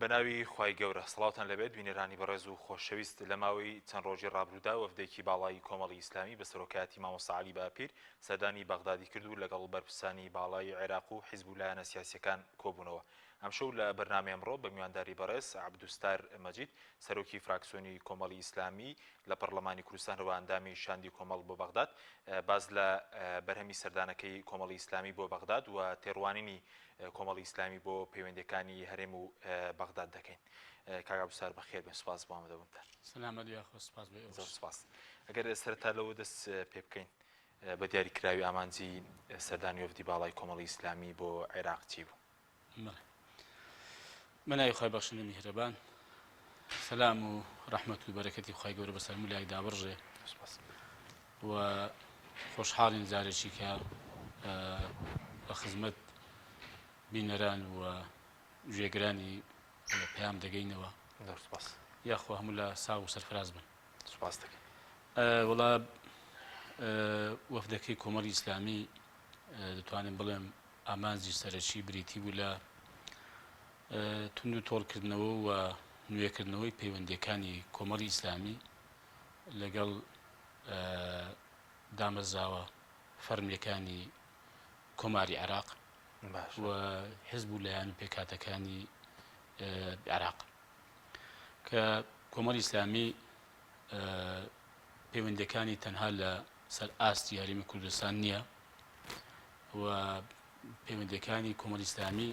بەناوی خوای گەورە سڵاوتان لەبێت بینێرانی بەڕێز و خۆشەویست لە ماوەی چەند ڕۆژی ڕابردوودا وەفدێکی باڵای کۆمەڵی ئیسلامی بە سەرۆکایەتی مامۆستا عەلی باپیر سەردانی بەغدادی کرد و لەگەڵ بەرپرسانی باڵای عێراق و حیزب و لایەنە سیاسیەکان کۆبوونەوە. ئەمشەو لە بەرنامەی ئەمڕۆ بە میوانداری بەڕێز عەبدوستار مەجید سەرۆکی فراکسیۆنی کۆمەڵی ئیسلامی لە پەرلەمانی کوردستانەوە ئەندامی شاندی کۆمەڵ بۆ بەغداد باز لە بەرهەمی سەردانەکەی کۆمەڵی ئیسلامی بۆ بەغداد و تێڕوانینی کۆمەڵی ئیسلامی بۆ پەیوەندیەکانی هەرێم و بەغداد دەکەین. کاک عەبدوستار بەخێر بێن، سوپاس بۆ ئامادەبوونتان. سلامەت یاخۆ سوپاس بێ. زۆر سوپاس. ئەگەر سەرەتا لەوە دەست پێ بکەین بە دیاریکراوی ئامانجی سەردانی وەفدی باڵای کۆمەڵی ئیسلامی بۆ عێراق چی بوو؟ منای خۆی بەخشندە میهرەبان، سەلام و ڕەحمەت و بەرەکەتی خوای گەورە بەسەر مولای دابڕژێ و خۆشحاڵین جارێکی کە بە خزمەت بینەران و گوێگرانی پەیام دەگەینەوە. یاخۆ هەموو لە ساو و سەرفراز بن. سوپاس دەکەین. وەڵا وەفدەکەی کۆمەڵی ئیسلامی دەتوانم بڵێم ئامانجی سەرەکی بریتی بوو لە تند و تۆڵکردنەوە و نوێکردنەوەی پەیوەندیەکانی کۆمەڵی ئیسلامی لەگەڵ دامەزراوە فەرمیەکانی کۆماری عێراق و حیزب و لایەن و پێکهاتەکانی عێراق کە کۆمەڵی ئیسلامی پەیوەندیەکانی تەنها لە سەر ئاستی هەرێمی کوردستان نییە و پەیوەندیەکانی کۆمەڵی ئیسلامی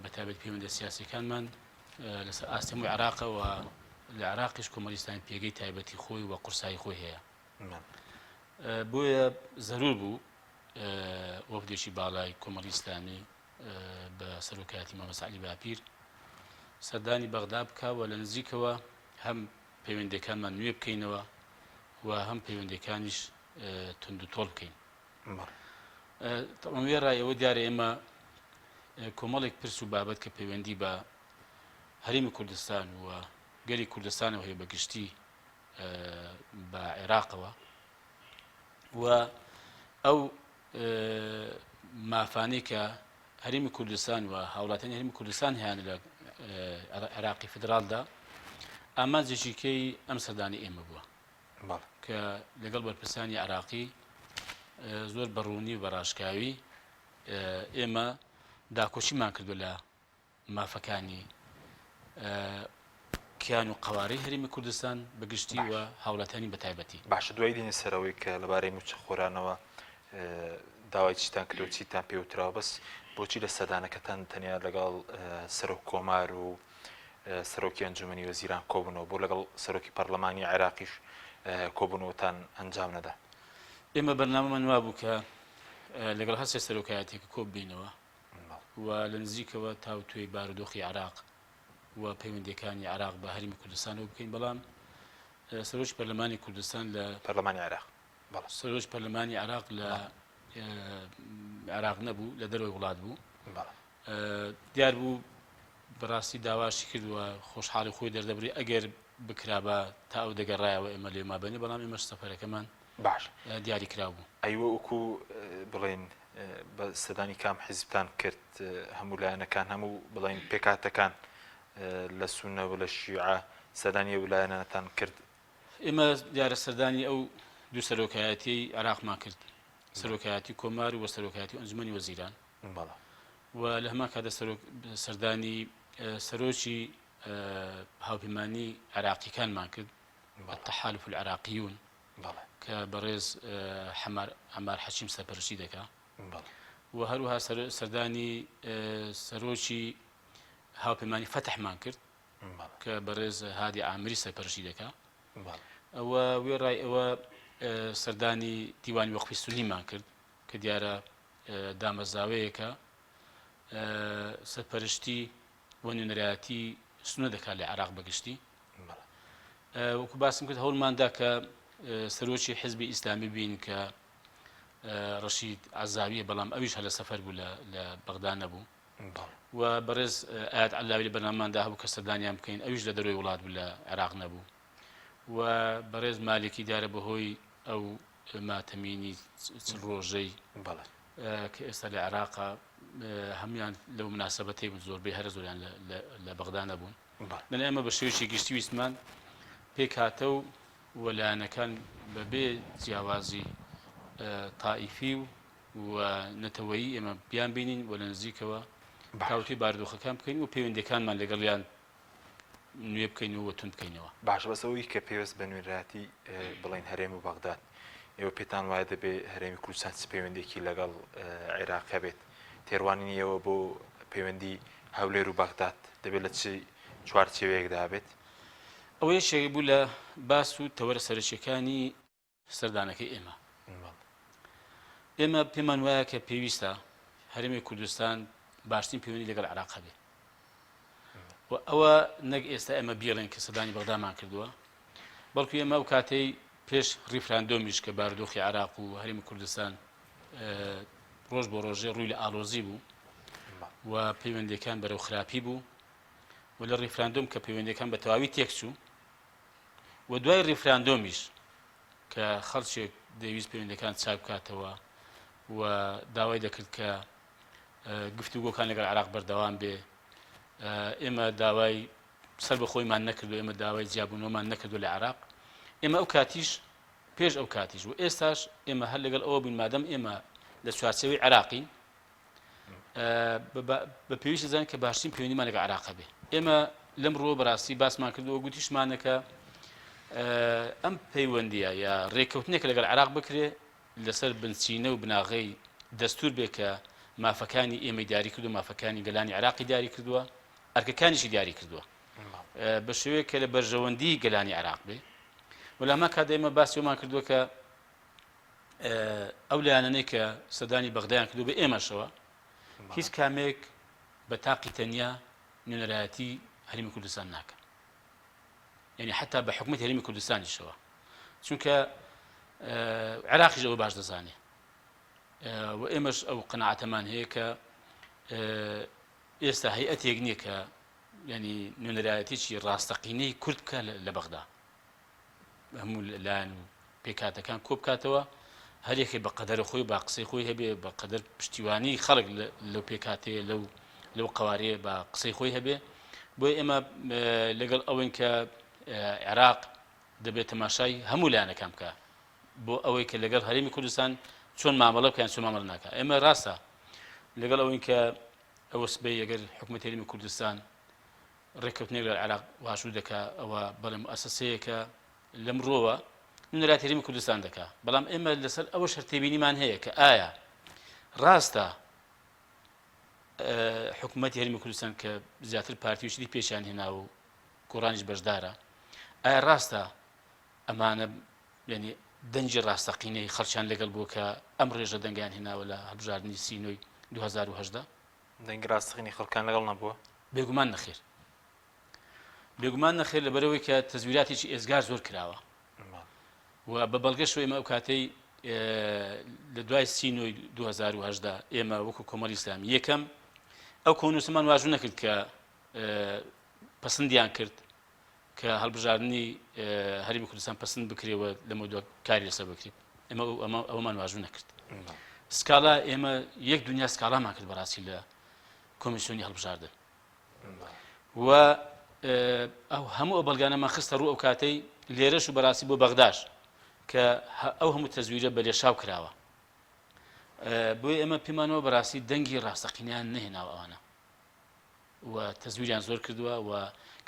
بەتایبەت پەیوەندە سیاسیەکانمان لەسەر ئاستی هەمووی عێراقەوە لە عێراقیش کۆمەڵی ئیسلامی پێگەی تایبەتی خۆی و قورسایی خۆی هەیە. بۆیە زەرور بوو وەفدێکی باڵای کۆمەڵی ئیسلامی بە سەرۆکایەتی مامۆستا عەلی باپیر سەردانی بەغدا بکاوە لە نزیکەوە هەم پەیوەندیەکانمان نوێ بکەینەوە و هەم پەیوەندیەکانیش تند و تۆڵ بکەین. تەمام وێڕای ئەوە دیارە ئێمە کۆمەڵێک پرس و بابەت کە پەیوەندی بە هەرێمی کوردستان و گەلی کوردستانەوە هەیە بەگشتی بە عێراقەوە و ئەو مافانەی کە هەرێمی کوردستان و هاوڵاتیانی هەرێمی کوردستان هیان لە عێراقی فدرالدا ئامانجێکی کەی ئەم سەردانی ئێمە بووە کە لەگەڵ بەرپرسانی عێراقی زۆر بەڕوونی و بەڕاشکاوی ئێمە داکۆچیمان کردو لە مافەکانی کیان و قەوارەی هەرێمی کوردستان بەگشتی و هاوڵاتیانی بەتایبەتی. باشە، دوای دێنێ سەرەوەی کە لەبارەی موچە خۆرانەوە داوای چیتان کردو چیتان پێوتراوە، بەس بۆچی لە سەردانەکەتان تەنیا لەگەڵ سەرۆک کۆمار و سەرۆکی ئەنجومەنی وەزیران کۆبوونەوە بۆ لەگەڵ سەرۆکی پەرلەمانی عێراقیش کۆبوونەوەتان ئەنجام نەدا؟ ئێمە بەرنامەمان وا بوو کە لەگەڵ هەستێ سەرۆکایەتێکە کۆ ببینەوە و لە نزیکەوە تاوتوێی بارودۆخی عێراق و پەیوەندیەکانی عێراق بە هەرێمی کوردستانەوە بکەین. بەڵام سەرۆکی پەرلەمانی کوردستان لە پەرلەمانی عێراق سەرۆکی پەرلەمانی عێراق لە عێراق نەبوو، لە دەروی وڵات بوو. دیار بوو بەڕاستی داواشی کردووە خۆشحاڵی خۆی دەردەبری ئەگەر بکرابە تا ئەو دەگەڕایەوە ئێمە لێ مابەنێ، بەڵام ئێمەش سەفەرەکەمان باش دیاری کرابوو. ئەیوە وەکو بڵێن بە سەردانی کام حیزبتان کرد هەموو لایەنەکان هەموو بڵێن پێکاتەکان لە سونە و لە شیعە سەردانی ئەو لایەنەتان کرد؟ ئێمە دیارە سەردانی ئەو دوو سەرۆکایەتی عێراقمان کرد، سەرۆکایەتی کۆمار و سەرۆکایەتی ئەنجومەنی وەزیران و لە هەمان کاتە سەردانی سەرۆکی هاوپەیمانی عێراقیەکانمان کرد التەحالف العێراقیون کە بەڕێز عەمار حەچیم سەرپەرشتی دەکا و هەروەها سەردانی سەرۆکی هاوپەیمانی فەتحمان کرد کە بەڕێز هادی عامری سەرپەرشتی دەکا. ئەوە وێڕای ئەوە سەردانی دیوانی وەقفی سونیمان کرد کە دیارە دامەزراوەیەکە سەرپەرشتی و نوێنەرایەتی سونە دەکات لە عێراق بەگشتی. وەکو باسم کرد هەوڵماندا کە سەرۆکی حیزبی ئیسلامی بین کە ڕەشید عەزاویە، بەڵام ئەویش هە لە سەفەر بوو لە بەغدا نەبوو و بەڕێز ئایەت عەلاوی لە بەرنامەماندا هەبوو کە سەردانیان بکەین، ئەویش لە دەروی وڵات بوو لە عێراق نەبوو و بەڕێز مالکی دیارە بەهۆی ئەو ماتەمینی ڕۆژەی کە ئێستا لە عێراقا هەمویان لەو مناسبەتەی بوون زۆربەی هەرە زۆریان لە بەغدا نەبوون من ئێمە بە شێوەیەکی گشتی ویستمان پێک هاتە و وەلایەنەکان بەبێ جیاوازی تائیفی و نەتەوەیی ئێمە بیان بینین وە لە نزیکەوە تاوتی بارودۆخەکان بکەین و پەیوەندیەکانمان لەگەڵیان نوێ بکەینەوە و تون بکەینەوە باش بەسەوەی کە پێوەست بە نوێنەتی بڵین هەرێم و بەغداد ئێوە پێتان وایە دەبێ هەرێمی کوردستان پەیوەندێکی لەگەڵ عێراق بێت تێڕوانینیەوە بۆ پەیوەندی هەولێر و بەغداد دەبێت لە چی چوارچێوەیەکدا بێت ئەوە یەکێک بوو لە باس و تەوەرە سەرچیەکانی سەردانەکەی ئێمە پێمان وایە کە پێویستە هەرێمی کوردستان باشترین پەیوەندی لەگەڵ عێراق هەبێت و ئەوە نەک ئێستا ئێمە بیڵێن کە سەردانی بەغدامان کردووە بەڵکو ئێمە ئەو کاتەی پێش ریفراندۆمیش کە بارودۆخی عێراق و هەرێمی کوردستان ڕۆژ بۆ ڕۆژێ ڕووی لە ئالۆزی بوو و پەیوەندیەکان بەرەو خراپی بوو و لە ریفراندۆم کە پەیوەندیەکان بە تەواوی تێکچوو و دوای ریفراندۆمیش کە خەڵکێک دەویست پەیوەندیەکان چاک بکاتەوە و داوای دەکرد کە گفتوگۆکان لەگەڵ عێراق بەردەوام بێ ئێمە داوای سەر بە خۆیمان نەکردو ئێمە داوای جیابوونەوەمان نەکردو لە عێراق ئێمە ئەو کاتیش پێش ئەو کاتیش و ئێستاش ئێمە هەر لەگەڵ ئەوە بووین مادەم ئێمە لە چوارچێوەی عێراقین بە پێویستە زانین کە باشترین پەیوەندیمان لەگەڵ عێراق بێ ئێمە لەمڕۆ بەڕاستی باسمان کردووە گوتیشمانەکە ئەم پەیوەندیە یا ڕێککەوتنێک لەگەڵ عێراق بکرێ لەسەر بنچینە و بناغەی دەستور بێ کە مافەکانی ئێمە دیاری کردو مافەکانی گەلانی عێراقی دیاری کردووە ئەرکەکانیشی دیاری کردووە بە شێوەیە کە لە بەرژەوەندی گەلانی عێراق بێ وەلامە کات ئێمە باسیەوەمان کردووە کە ئەو لایەنانەی کە سەردانی بەغدایان کردو بە ئێمەشەوە هیچ کامێک بە تاقی تەنیا نوێنەرایەتی هەرێمی کوردستان ناکە یعنی حتا بە حکومەتی هەرێمی کوردستانیشەوە چونکە عێراقیش ئەوە باش دەزانێ و ئێمەش ئەو قەناعەتەمان هەیە کە ئێستا هەیئەتێک نییە کە ینی نوێنەرایەتێکی ڕاستەقینەی کورد بکە لە بەغدا هەموو لایەن و پێکاتەکان کۆ بکاتەوە هەرێکی بە قەدەرە خۆی با قسەی خۆی هەبێ بە قەدەر پشتیوانی خەڵک لەو پێکاتەیە لەو قەوارەیە بە قسەی خۆی هەبێ بۆی ئێمە لەگەڵ ئەوەی کە عێراق دەبێت تەماشای هەموو لایەنەکان بکە بۆ ئەوەی کە لەگەڵ هەرێمی کوردستان چۆن مامەڵە بکەیان چۆن مامەڵە ناکە ئێمە ڕاستە لەگەڵ ئەوەی کە ئەوە سبەی ئەگەر حکومەتی هەرێمی کوردستان ڕێککەوتنێک لە عێراق واشوو دەکا ئەوە بەڵێ مؤسسەیەکە لەمڕۆوە نوێنەرایەتی هەرێمی کوردستان دەکا بەڵام ئێمە لەسەر ئەوە شەرتێبینیمان هەیە کە ئایا ڕاستە حکومەتی هەرێمی کوردستان کە زیاتر پارتیوشتی پێشیان هێنا و گۆڕانیش بەشدارە ئایا ڕاستە ئەمانە ینی دەنجی ڕاستەقینەی خەڵکیان لەگەڵ بووە کە ئەم ڕێژە دەنگیان هێناوە لە هەڵبژاردننی سینۆی 2010 دەنگ ڕاستەقینی خەڵکان لەگەڵ نەبووە بێگومان نەخێر بێگومان نەخێر لەبەرەوەی کە تەزویراتێکی ئێزگار زۆر کراوە و بە بەڵگەشەوە ئێمە ئەو کاتەی لە دوای سینۆی 2010 ئێمە وەکو کۆمەڵی ئیسلامی یەکەم ئەو کۆنووسمان واژوو نەکرد کە پەسەندیان کرد کە هەڵبژاردننی هەرێمی کوردستان پەسەند بکرێەوە لەمە دووە کاری لەسەر بکرێت ئێمە ئەومان واژوو نەکرد سکاڵا ئێمە یەک دنیا سکاڵامان کرد بەڕاستی لە کۆمیسیۆنی هەڵبژاردن و ئەو هەموو ئەو بەڵگانەمان خستە ڕوو ئەو کاتەی لێرەش و بەڕاستی بۆ بەغداش کە ئەو هەموو تەزویرە بە لێشاو کراوە بۆی ئێمە پێمانەوە بەڕاستی دەنگی ڕاستەقینیان نهێناوە ئەوانە و تەزویریان زۆر کردووە و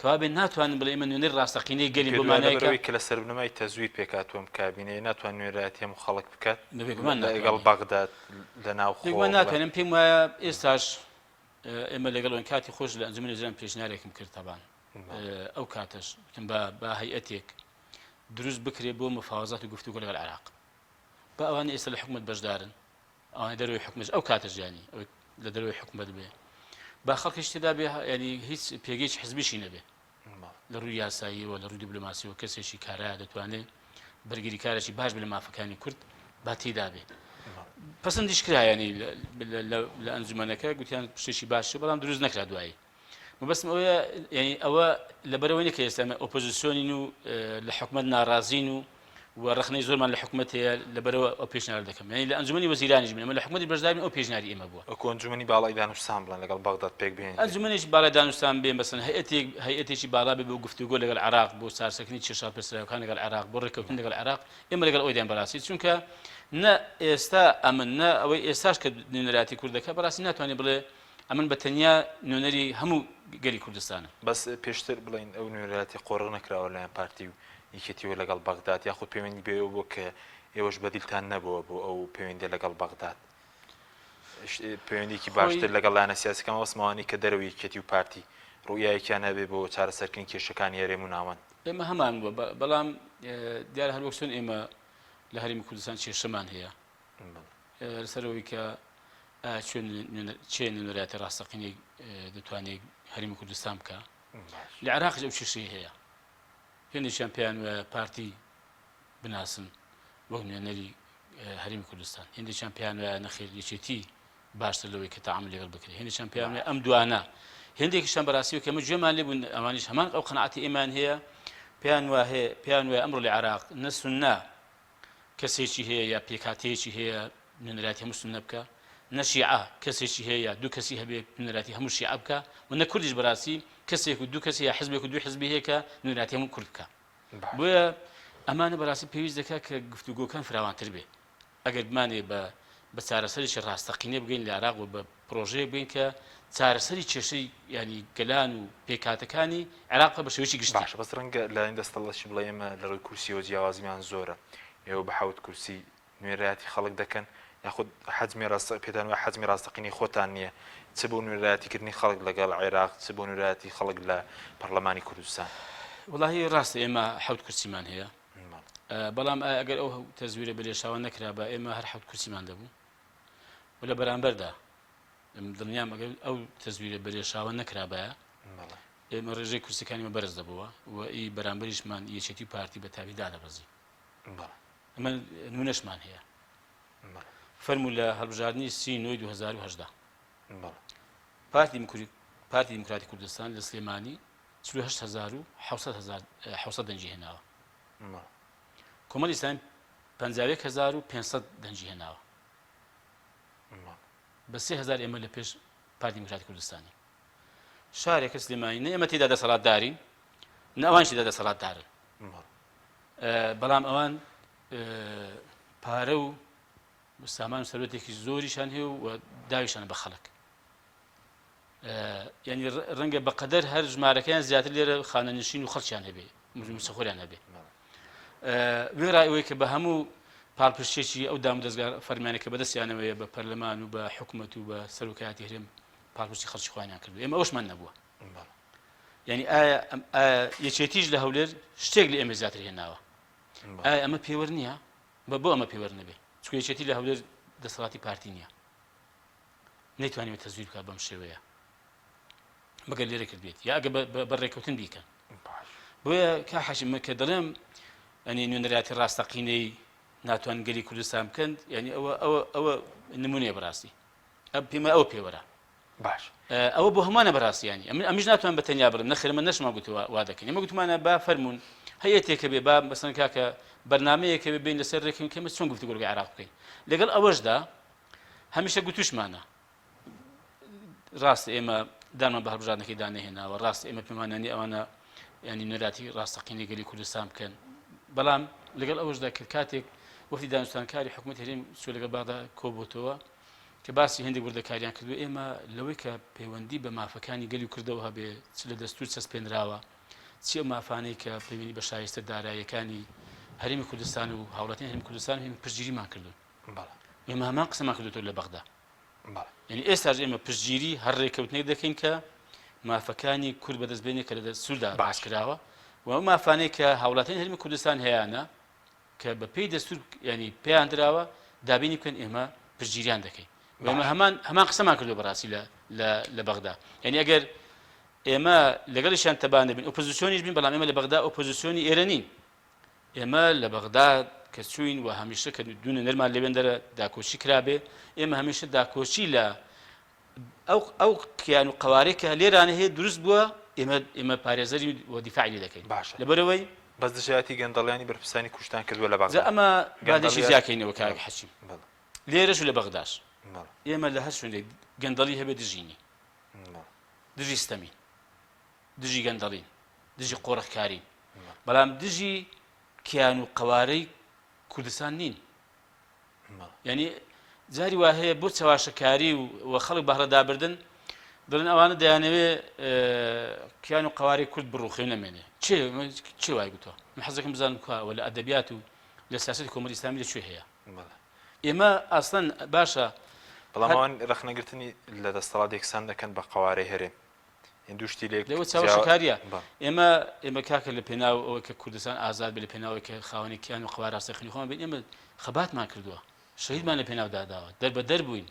کەوابێ ناتوانن بڵێ ئێمە نوێنەی ڕاستەقینەی گەلی بۆمانەوەی کە لە سەربنەمای تەزویر پێکاتوەم کابینەیە ناتوان نوێنەرایەتی هەموو خەڵک بکات لەگەڵ بەغداد لە ناو خۆ ناتوانم پێم وایە ئێستاش ئێمە لەگەڵ کاتی خۆش لە ئەنجومەنی وەزیران پێشنیارێکم کرد تەبان ئەو کاتەش بە هەیئەتێک دروست بکرێ بۆ مفاوەزات و گفتوگۆ لەگەڵ عێراق بە ئەوانە ئێستا لە حکومەت بەشدارن ئەوانە دەروی حکومەت ئەو کاتەش ینی لە دەروی حکومەت بێ با خەڵکیش تێدا بێ ینی هیچ پێگەیەکی حزبیشی نەبێ لە ڕووی یاساییەوە لە ڕووی دیپلۆماسیەوە کەسێکی کارایە دەتوانێت بەرگری کارێکی باش بێ لە مافەکانی کورد با تێدا بێ پەسەندیش کرا ینی لە ئەنجومەنەکە گوتیان شتێکی باشە بەڵام دروست نەکرا دوایی بەسم ئەوەیە ینی ئەوە لەبەرەوەی کە ئێستا ئۆپۆزیسیۆنین و لە حکومەت ناڕازین و و ڕخنەی زۆرمان لە حکوومەت هەیە لەبەرەوە ئەو پێشنیار دەکەم یعنی لە ئەنجومەنی وەزیرانیش بن ئەمە لە حکوومەتی بەشداری ئەو پێشنیاری ئێمە بووە وەکو ئەنجومەنی باڵای دانوستان بڵێن لەگەڵ بەغداد پێک بێن ئەنجومەنێکی باڵای دانوستان بێن بەسەن هەیئەتێکی باڵا بێ بۆ گفتوگۆ لەگەڵ عێراق بۆ چارەسەرکردنی کێشا پێسراوەکان لەگەڵ عێراق بۆ ڕێککەوتن لەگەڵ عێراق ئێمە لەگەڵ ئەویان بەڕاستی چونکە نە ئێستا ئەمن نە ئەوەی ئێستاش کە نوێنەراتی کوردەکە بەڕاستی ناتوانێت بڵێ ئەمن بە تەنیا نوێنەری هەموو گەلی کوردستانە بەس پێشتر بڵین ئەو نوێنەراتی قۆڕ نەکراوە لەلایەن پارتی و یەکێتیوە لەگەڵ بەغداد یاخود پەیوەندی بێ بۆ کە ئێوەش بەدیلتان نەبووە بۆ ئەو پەیوەندی لەگەڵ بەغداد پەیوەندێکی باشتر لەگەڵ لایەنە سیاسیەکان وەسمەوانی کە دەرەوەی یەکێتی و پارتی ڕوویایەکیان هەبێ بۆ چارەسەرکردنی کێشەکانی هەرێم و ناوەند ئێمە هەمان بووە بەڵام دیارە هەر وەکچۆن ئێمە لە هەرێمی کوردستان کێشەمان هەیە لەسەرەوەی کە چێ نوێنەراتی ڕاستەقینەی دەتوانێت هەرێمی کوردستان بکە لە عێراقش ئەو کێشەی هەیە هێندێکیان پێیان وایە پارتی بناسن وەک نوێنەری هەرێمی کوردستان هێندێکیان پێیان وایە نەخێر یەکێتی باشتر لەوەی کە تەعامل لەگەڵ بکرێت هێندێکیان پێیان وایە ئەم دوانە هێندێکیشان بەڕاستیەوە کە ئەمە گوێمان لێ بوون ئەوانیش هەمان ئەو قەناعەتی ئێمان هەیە پێیان وایە ئەمڕۆ لە عێراق نە سوننا کەسێکی هەیە یا پێکهاتەیەکی هەیە نوێنەراتی هەموو سوننە بکە نە شیعە کەسێکی هەیە دوو کەسی هەبێ نوێنەراتی هەموو شیعە بکە و نە کوردیش بەڕاستی کەسێک و دوو کەسی یا حزبێک و دوو حزبی هەیە کە نوێنەراتی هەموو کورد بکە بۆیە ئەمانە بەڕاستی پێویست دەکات کە گفتوگۆکان فراوانتر بێ ئەگەر بمانێ بە چارەسەریی ڕاستەقینە بگەین لە عێراق و بە پرۆژەیە بگەین کە چارەسەری کێشەی ینی گەلان و پێکهاتەکانی عێراق بە شێوەیەکی گشتە باشە بەس ڕەنگە لایەن دەستەڵەشی بڵێ ئێمە لە ڕووی کورسیەوە جیاوازیمان زۆرە ئێوە بە حەوت کورسی نوێنەراتی خەڵک دەکەن یاخود حەجمی پێتان وایە حەجمی ڕاستەقینەی خۆتان نییە چ بۆ نوێنەراتیکردنی خەڵک لەگەڵ عێراق چ بۆ نوێنەراتی خەڵک لە پەرلەمانی کوردستان وڵاهی ڕاستە ئێمە حەوت کورسیمان هەیە بەڵام ئەگەر ئەو تەزویرە بەلێشاوە نەکرا بە ئێمە هەر حەوت کورسیمان دەبوو و لە بەرامبەردا دڵنیام ئەگەر ئەو تەزویرە بەلێشاوە نەکرا بەیە ئێمە ڕێژەی کورسەکانیمە بەرز دەبووە و ئی بەرامبەریشمان یەکێتی پارتی بە تاوی دادەبەزی ئەمە نمونەشمان هەیە فەرموو لە هەڵبژاردننی 2010 پارتی دیموکراتی کوردستان لە سلێمانی 48,700 دەنجی هێناوە کۆمەڵی ئیسلامی 51,500 دەنجی هێناوە بە 3,000 ئێمە لە پێش پارتی دیموکراتی کوردستانی شارێکە سلێمانی نە ئێمە تێدا دەسەڵاتدارین نە ئەوانشی دەسەڵاتدارن بەڵام ئەوان پارە و سامان و سەرۆتێکی زۆریشان هەیە و داویشان بە خەڵک ینی ڕەنگە بەقەدەر هەر ژمارەکەیان زیاتر لێرە خانەنشین و خەڵکیان هەبێ مسەخۆریان هەبێ وێرا ئەوەی کە بە هەموو پاڵپشتێکی ئەو دام و دەستگار فەرمانێکە بەدەستیانەوەیە بە پەرلەمان و بە حکوومەت و بە سەرۆکایەتی هەرێم پاڵپشتی خەڵکی خۆیان کردو ئێمە ئەوشمان نەبووە ینی ئایا یەکێتیش لە هەولێر شتێک لە ئێمە زیاتر هێناوە ئایا ئەمە پێوەەر نییە بۆ ئەمە پێوەەر نەبێ چکە یەکێتی لە هەولێر دەسەڵاتی پارتی نییە نەیتوانێت تەزویر بکات بەم شێوەیە مەگەر لێرە کردبێت یا ئەگە بە ڕێکەوتن بیکەن بۆیە کا حەشیمە کە دەڵێم ئەنی نوێنەراتی ڕاستەقینەی ناتوان گەلی کوردستان بکەن ینی ئەوە نمونەیە بەڕاستی پێمە ئەوە پێوەرە باش ئەوە بۆ هەمانە بەڕاستیانی ئەمیش ناتوان بە تەنیا بڵم نەخێرمە نەشمان گوتوە وا دەکەین ئێمە گوتمانە با فەرمونون هەیەتێکە بێ با بەسەن کاکە بەرنامەیەکە بێ بین لەسەر ڕێکین کەمە چۆن گفتوگۆی عێراق بکەین لەگەڵ ئەوەشدا هەمیشە گوتوشمانە ڕاست ئێمە دامان بە هەڵبژاردنەکەی دانەهێناوە ڕاست ئێمە پێمانانی ئەوانە ینی نوێنەراتی ڕاستەقینەی گەلی کوردستان بکەن بەڵام لەگەڵ ئەوەشدا کرد کاتێک وەفتی دانوستانکاری حکوومەت هەرێم چۆ لەگەڵ باغدا کۆبووتەوە کە باسی هەندێک وردەکاریان کردو ئێمە لەوەی کە پەیوەندی بە مافەکانی گەلی کوردەوە هەبێ چ لە دەستور چەسپێنراوە چی ئەو مافانەی کە پەیوەندی بە شایستە داراییەکانی هەرێمی کوردستان و هاوڵاتیان هەرێمی کوردستان هێمە پشتگیریمان کردوون ئێمە هەمان قسەمان کردوتەوە لە بەغدا یعنی ئێستاش ئێمە پشتگیری هەر ڕێکەوتنێک دەکەین کە مافەکانی کورد بەدەستبێنێک کە لە دەستوردا باس کراوە و ئەو مافانەی کە هاوڵاتیان هەرێمی کوردستان هەیەیانە کە بە پێی دەستور ینی پێیان درراوە دابینی بکەن ئێمە پشتگیریان دەکەین ئێمە هەمان قسەمان کردو بەڕاستی لە بەغدا یعنی ئەگەر ئێمە لەگەڵیشان تەبان دەبین ئۆپۆزیسیۆنیش بین بەڵام ئێمە لە بەغدا ئۆپۆزیسیۆنی ئێرە نین ئێمە لە بەغدا کە چوین و هەمیشە کە دوونە نەرمان لەوێن دەرە داکۆچی کرابێ ئێمە هەمیشە داکۆچی لە ئەو کیان و قوارێک کە لێرانە هەیە دروست بووە ئێمە پارێزەری و دیفاعی دەکەین باشە لەبەرەوەی بەس دژایەتی گەندەڵیانی بەرپرسانی کوشتان کردووە لە بەغدا ئەمە بادێکی زیاکەینەوە کاک حەچیم لێرەش و لە بەغداش ئێمە لە هەر شوێنێک گەندەڵی هەبێ دژینی دژی ستەمین دژی گەندەڵین دژی قۆڕەخکارین بەڵام دژی کیان و قەوارەی کوردستان نین یعنی جاری وا هەیە بۆ چاواشەکاری و خەڵک بەهرەدابردن دەڵێن ئەوانە دەیانەوێ کیان و قەوارەی کورد بڕوخێ نەمێنێ چێ وای گوتەوە من حەزەکەم بزانم کاوە لە ئەدەبیات و لە سیاسەتی کۆمەڵی ئیسلامی لەکوێ هەیە ئێمە ئاسڵەن باشە بەڵام ئەوان ڕەخنەگرتنی لە دەستەڵات یەکسان دەکەن بە قەوارەی هەرێم دوو شتی لێک لەوە چاوەشەکاریە ئێمە کاکە لە پێناو ئەوە کە کوردستان ئازاد بێ لە پێناوەی کە خاوەنی کیان و قەوار ڕاستەقینی خۆمان بین ئێمە خەباتمان کردووە شەهیدمان لە پێناودا داوە دەربەدەر بووین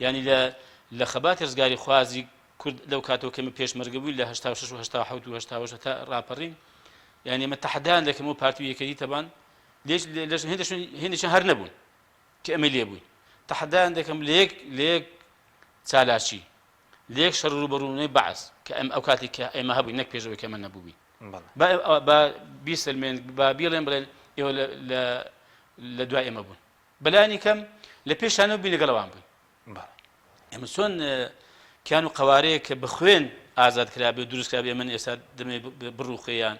یعنی لە خەباتی ڕزگاری خوازی کورد لەو کاتەوە کەمە پێشمەرگە بووین لە 86 و 87 و 88 تا ڕاپەڕین یعنی ئێمە تەحەدایان دەکەم و پارتی یەکەتی تەبان هێندێکیان هەر نەبوون کە ئەمە لێ بووین تەحەدایان دەکەم لە یەک چالاکی لە یەک شەڕ ڕوبەڕوونەی بەعس کە ئەو کاتی کە ئێمە هەبووین نەک پێشەوەی کە ئەمە نەبووین بە بیسەلمێن با بیڵێن بڵێن ئێوە لە دوای ئێمە بوون بەلایانی کەم لە پێشانەوە بووین لەگەڵەوان بووین ئێمە چۆن کیان و قەوارەیە کە بخوێن ئازاد کرابێ و دروست کرابێ ئێمە ئێستا دەمێ بڕوخەیان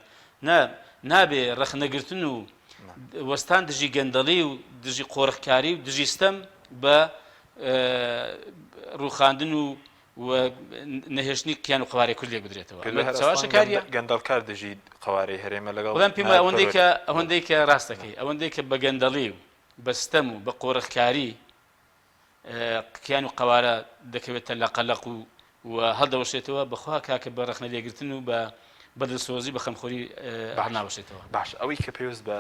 نابێ ڕەخنەگرتن و وەستان دژی گەندەڵی و دژی قۆڕخکاری و دژی ستەم بە ڕووخاندن و نەهێشتنی کیان و قەوارەی کورد لێک بدرێتەوە چاواشەکاریە گەندەڵکار دژی قەوارەی هەرێمە لەگەڵ بەڵام پێم ئەوەندەی کە ڕاستەکەی ئەوەندەی کە بە گەندەڵی و بە ستەم و بە قۆڕخکاری کیان و قەوارە دەکەوێتە لە قەلەق و هەڵدەوەشێتەوە بەخوا کاکە بە ڕەخنە لێگرتن و بە بەدڵسۆزی بە خەمخۆری هەڵناوەشێتەوە باش ئەوەی کە پێویست بە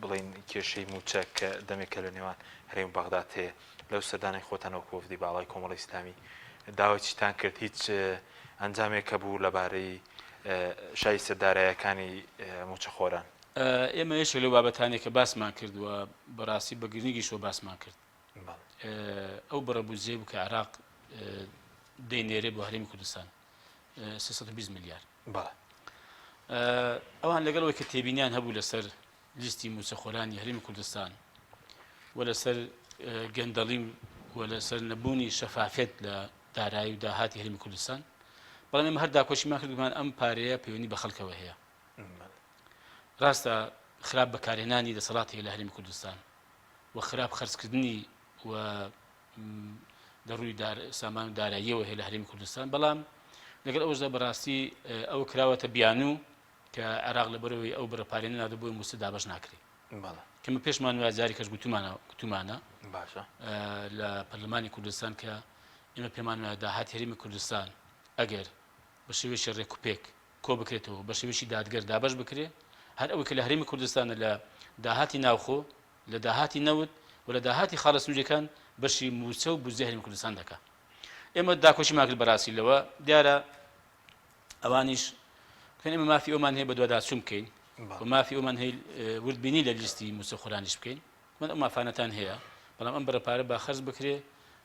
بڵین کێشەی موچە کە دەمێکە لە نێوان هەرێم بەغداد هەیە لەو سەردانەی خۆتانەوە کۆفدی باڵای کۆمەڵی ئیسلامی داوای چیتان کرد هیچ ئەنجامێکە بوو لەبارەی شای سەردارایەکانی موچەخۆران ئێمە یەکێک لەو بابەتانێک کە باسمان کردووە بەڕاستی بە گرنگیشەوە باسمان کرد ئەو بەڕەبوزیە بوو کە عێراق دەینێرێ بۆ هەرێمی کوردستان 320 میلیارد ئەوان لەگەڵەوەی کە تێبینیان هەبوو لەسەر لیستی موچەخۆرانی هەرێمی کوردستان و لەسەر گەندەڵیم و لەسەر نەبوونی شەفافێت لە دارایی و داهاتی هەرێمی کوردستان بەڵام ئێمە هەر داکۆشیمان کردومان ئەم پارەیە پەیوەندی بە خەڵکەوە هەیە ڕاستە خراپ بەکارهێنانی دەسەڵاتی لە هەرێمی کوردستان و خراپ خەرجکردنی و دەڕووی سامان و داراییەوە هەیە لە هەرێمی کوردستان بەڵام لەگەڵ ئەوەشدا بەڕاستی ئەوە کراوەتە بیانوو کە عێراق لەبەرەوەی ئەو بەرەپارێنە نادەبووی موسە دابەش ناکرێت کەمە پێشمان وای جاری کەس گوتومانە لە پەرلەمانی کوردستان کە ئێمە پێمان وایە داهاتی هەرێمی کوردستان ئەگەر بە شێوەیەکی ڕێکوپێک کۆ بکرێتەوە بە شێوەیەکی دادگەر دابەش بکرێت هەر ئەوەی کە لە هەرێمی کوردستانە لە داهاتی ناوخۆ لە داهاتی نەوت و لە داهاتی خاڵە سنوورەکان بەشی موچە و بوزەی هەرێمی کوردستان دەکات ئێمە داکۆشیمان کرد بەڕاستی لەوە دیارە ئەوانیش ئێمە مافی ئەومان هەیە بە دوواداچوون بکەین و مافی ئەومان هەیە وردبینی لە لیستی موچەخۆرانیش بکەین من ئەو مافانەتان هەیە بەڵام ئەم بەرەپارە با خەرج بکرێ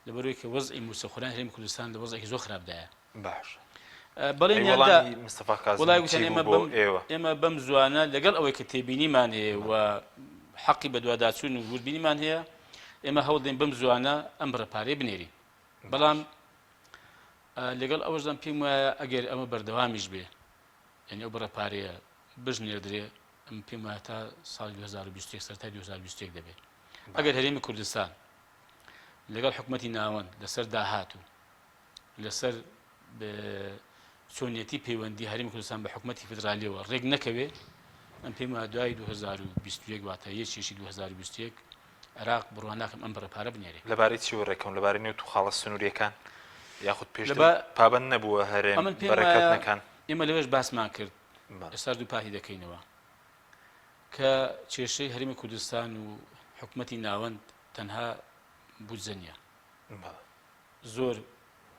لەبەرەوەی کە وەزعی موچەخۆران هەرێمی کوردستان لە وەزعێکی زۆر خراپدایە بەڵێن وڵای گوتیان ئێمە بەم زوانە لەگەڵ ئەوەی کە تێبینیمان هەیە و حەقی بە دوواداچوون و وردبینیمان هەیە ئێمە هەوڵ دێن بەم زوانە ئەم بەرەپارەی بنێرین بەڵام لەگەڵ ئەوەشدان پێم وایە ئەگەر ئەمە بەردەوامیش بێ یعنی ئەو بەرەپارەیە بژنێردرێ ئەم پێم وایە تا ساڵی 2021 سەرەتای 2021 دەبێت ئەگەر هەرێمی کوردستان لەگەڵ حکومەتی ناوەند لەسەر داهات و لەسەر چۆنیەتی پەیوەندی هەرێمی کوردستان بە حکومەتی فدرالیەوە ڕێک نەکەوێ ئەم پێم وایە دوای 2021 واتە یەکێکی 2021 عێراق بڕوان ناکەم ئەم بەرەپارە بنێرێ لەبارەی چی وەڕێکەوە لەبارەی نێو توخاڵە سنووریەکان یاخود پێش پابەند نەبووە هەرێم بەرەکەوتنەکان ئێمە لەوێش باسمان کرد ئێستا دوو پاهی دەکەینەوە کە کێشەی هەرێمی کوردستان و حکومەتی ناوەند تەنها بودجە نیە زۆر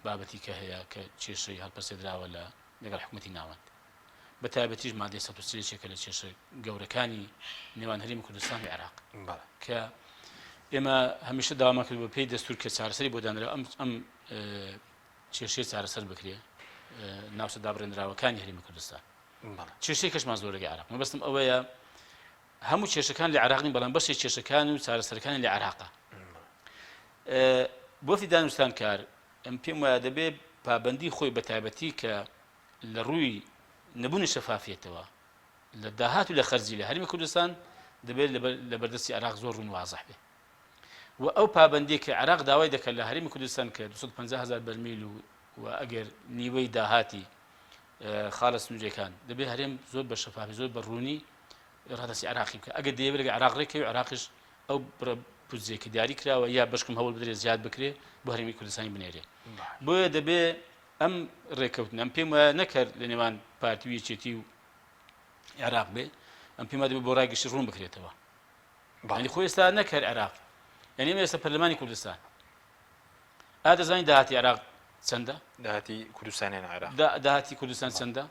بابەتی کە هەیە کە کێشەی هەڵپەسێدراوە لەگەڵ حکومەتی ناوەند بە تایبەتیش مادەی 130 لە کێشە گەورەکانی نێوان هەرێمی کوردستان و عێراق کە ئێمە هەمیشە داوامان کرد بە پێی دەستور کە چارەسەری بۆ دانرا ئەم کێشەی چارەسەر بکرێ ناوچە دابڕێنراوەکانی هەرێمی کوردستان کێشەی کەشمان زۆر لەگەڵ عێراق مەبەستم ئەوەیە هەموو کێشەکان لە عێراقنی بەڵام بەشی کێشەکان و چارەسەرەکانی لە عێراقا بۆفی دانوستان کار ئەم پێم وایە دەبێت پابەندی خۆی بە تایبەتی کە لە ڕووی نەبوونی شەفافیەتەوە لە داهات و لە خەرجی لە هەرمی کوردستان دەبێت لە بەردەستی عێراق زۆر ڕوون واضح بێ و ئەو پابەندی کە عێراق داوای دەکات لە هەرمی کوردستان کە 250,000 بەرمیل و ئەگەر نیوەی داهاتی خاڵە سنوورەکان دەبێت هەرێم زۆر بە شەفافی زۆر بە ڕوونی ڕادەسی عێراقی بکە ئەگەر دەیەوێت لەگە عێراق ڕێکەوی عێراقیش ئەو پوزێکی دیاری کراوە یا بەشکم هەوڵ بدرێت زیاد بکرێ بۆ هەرمی کوردستانی بنێرێ بۆیە دەبێت ئەم ڕێکەوتن ئەم پێم وایە نەکرد لە نێوان پارتی و یەکێتی و عێراق بێ ئەم پێم وایە دەبێت بۆ ڕای گشتی ڕوون بکرێتەوە ینی خۆی ئێستا نەکرد عێراق یعنی ئێمە ئێستا پەرلەمانی کوردستان دەزانین داهاتی عێراق چەندە؟ داهاتی کوردستانیان عێراق داهاتی کوردستان چەندە؟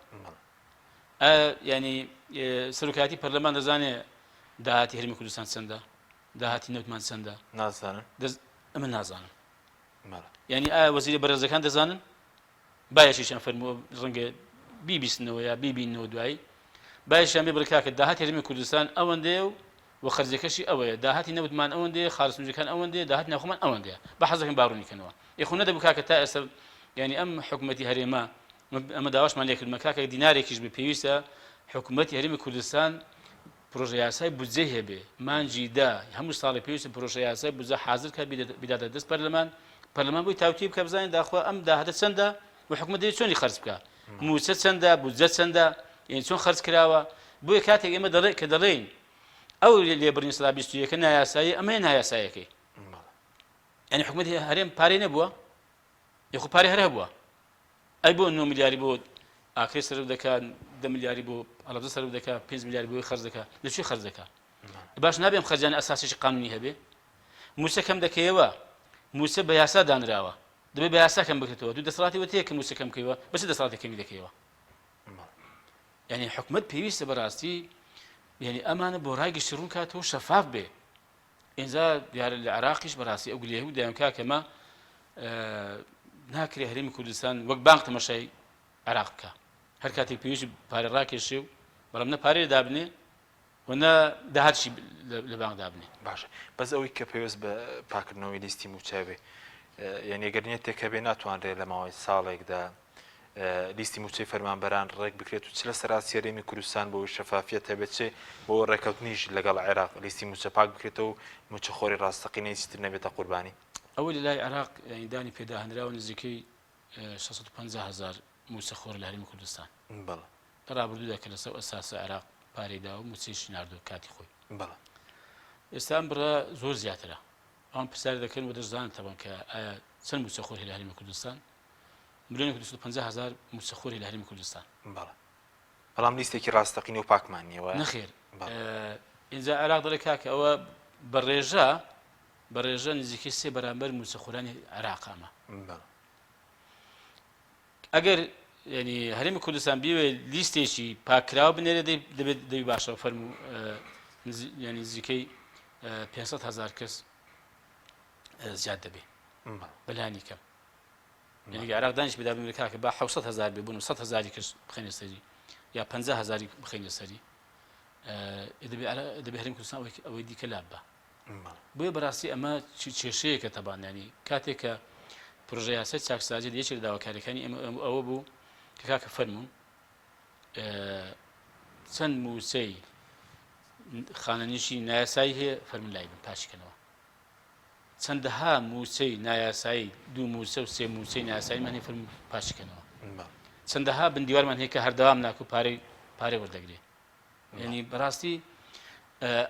ینی سەرۆکایەتی پەرلەمان دەزانێت داهاتی هەرمی کوردستان چەندە؟ داهاتی نەوتمان چەندە؟ نازانن ئەمە نازانم ینی ئایا وەزیری بەڕێزەکان دەزانن؟ بایەشیشان فەرمووە ڕەنگە بیبیستنەوە یا بیبینەوە دوایی بایەشیان بێ بڕکاکە داهاتی هەرمی کوردستان ئەوەندەیە و خەرجەکەشی ئەوەیە داهاتی نەوتمان ئەوەندەیە خاڵە سنوورەکان ئەوەندەیە داهاتی ناوخۆمان ئەوەندەیە بە حەزەکەم باڕوونیکەنەوە یەخۆ نەدەبوو کاکە تا ئێستا ینی ئەم حکوومەتی هەرێما ئەمە داواشمان لێکردمە کاکە دینارێکیش بە پێویستە حکوومەتی هەرێمی کوردستان پرۆژە یاسای بودجێ هەبێ مانجی دا هەموو ساڵی پێویستە پرۆژە یاسای بودجە حاضر کە بداتە دەست پەرلەمان بۆی تاوتی بکە بزانین داخوا ئەم داهاتە چەندە و حکوومەت دەبێت چۆنی خەرج بکە موچە چەندە بودجە چەندە یعنی چۆن خەرج کراوە بۆیە کاتێک ئێمە کە دەڵێین ئەو لێبڕنی سەدا 21 نایاسایی ئەمە نایاسایەکەی ینی حکوومەتی هەرێم پارەی نەبووە یخۆ پارەی هەر هەبووە ئەی بۆ 9 میلیاری بۆ ئاکرێ سەرف دەکات 10 میلیاری بۆ ئەڵەبزە سەرف دەکات 5 میلیاری بۆی خەرج دەکات لەچی خەرج دەکات باش نابێم خەرجیان ئەساسیی قانونی هەبێ موسە کەم دەکەیەوە موسە بە یاسا دانراوە دەبێت بە یاسا کەم بکرێتەوە دوو دەسەڵاتی وتەیە کە موسە کەم بکەیەوە بەچ دەسەڵاتی کەمی دەکەیەوە ینی حکوومەت پێویستە بەڕاستی ینی ئەمانە بۆ ڕای گشتی ڕوون کاتەوە شەفاف بێ ئێنجا دیارە لە عێراقیش بەڕاستی ئەو گلێ و دایم کاکەمە ناکرێ هەرێمی کوردستان وەک بانک تەماشای عێراق بکە هەر کاتێک پێویستی پارە ڕاکێشێ و بەڵام نە پارەی دابنێ و نە داهاتشی لە بانک دابنێ باشە بەس ئەوەی کە پێویست بە پاکردنەوەی لیستی موچە بێ یعنی ئەگەرنیێت کە بێ ناتوانرێت لە ماوەی ساڵێکدا لیستی موچەی فەرمانبەران ڕێک بکرێت و چ لە سەراسی هەرێمی کوردستان بۆ شەفافیەت هەبێت چێ بۆ ڕێکەوتنیش لەگەڵ عێراق لیستی موچە پاک بکرێتەوە و موچەخۆری ڕاستەقینەی چیتر نەبێتە قوربانی ئەوە لە لای عێراق دانی پێداهێنراوە نزیکەی 650,000 موچەخۆر لە هەرێمی کوردستان بەڵێ ڕابردوودا کە لەسەر ئەساسە عێراق پارەیدا و موچەیشی ناردووە کاتی خۆی بەڵێ ئێستا ئەم بڕە زۆر زیاترە ئەوان پرسیاری دەکەن و دەشزانن تەبەن کە ئایا چەند موچەخۆر لە هەرێمی کوردستان ملیۆنی 250,000 موچەخۆری لە هەرێمی کوردستان بەڵێ بەڵام لیستێکی ڕاستەقینە و پاکمان نییەوە نەخێر ئینجا عێراق دەڵێ کاکە ئەوە بەڕێژە نزیکەی 3 بەرامبەر موچەخۆرانی عێراقامە ئەگەر ینی هەرێمی کوردستان بیوێ لیستێکی پاکراوە بنێرە دەبێت دەوی باشە فەرموو ینی نزیکەی 500,000 کەس زیاد دەبێ بەلانی کەم یعنی عێراق دانیش بدابێت کاکە با 700,000 بێ بوون 100,000 کەس بخەینە سەری یا 50,000 بخەینە سەری دەبێت هەرێمی کوردستان ئەوەی دیکە لاب بە بۆیە بەڕاستی ئەمە کێشەیەکە تەبان ینی کاتێک کە پرۆژە یاسای چاکسازی یەکێک لە داواکاریەکانی ئەوە بوو کە کاکە فەرموون چەند موسەی خانەنیشی نایاسایی هەیە فەرمون لای بن پاشکەنەوە چەندەها موسەی نایاسایی 2 موسە و 3 موسەی نایاساییمان هەیە فەرمون پاشکەنەوە چەندەها بندیوارمان هەیە کە هەردەوام ناکو پارەی وەردەگرێ ینی بەڕاستی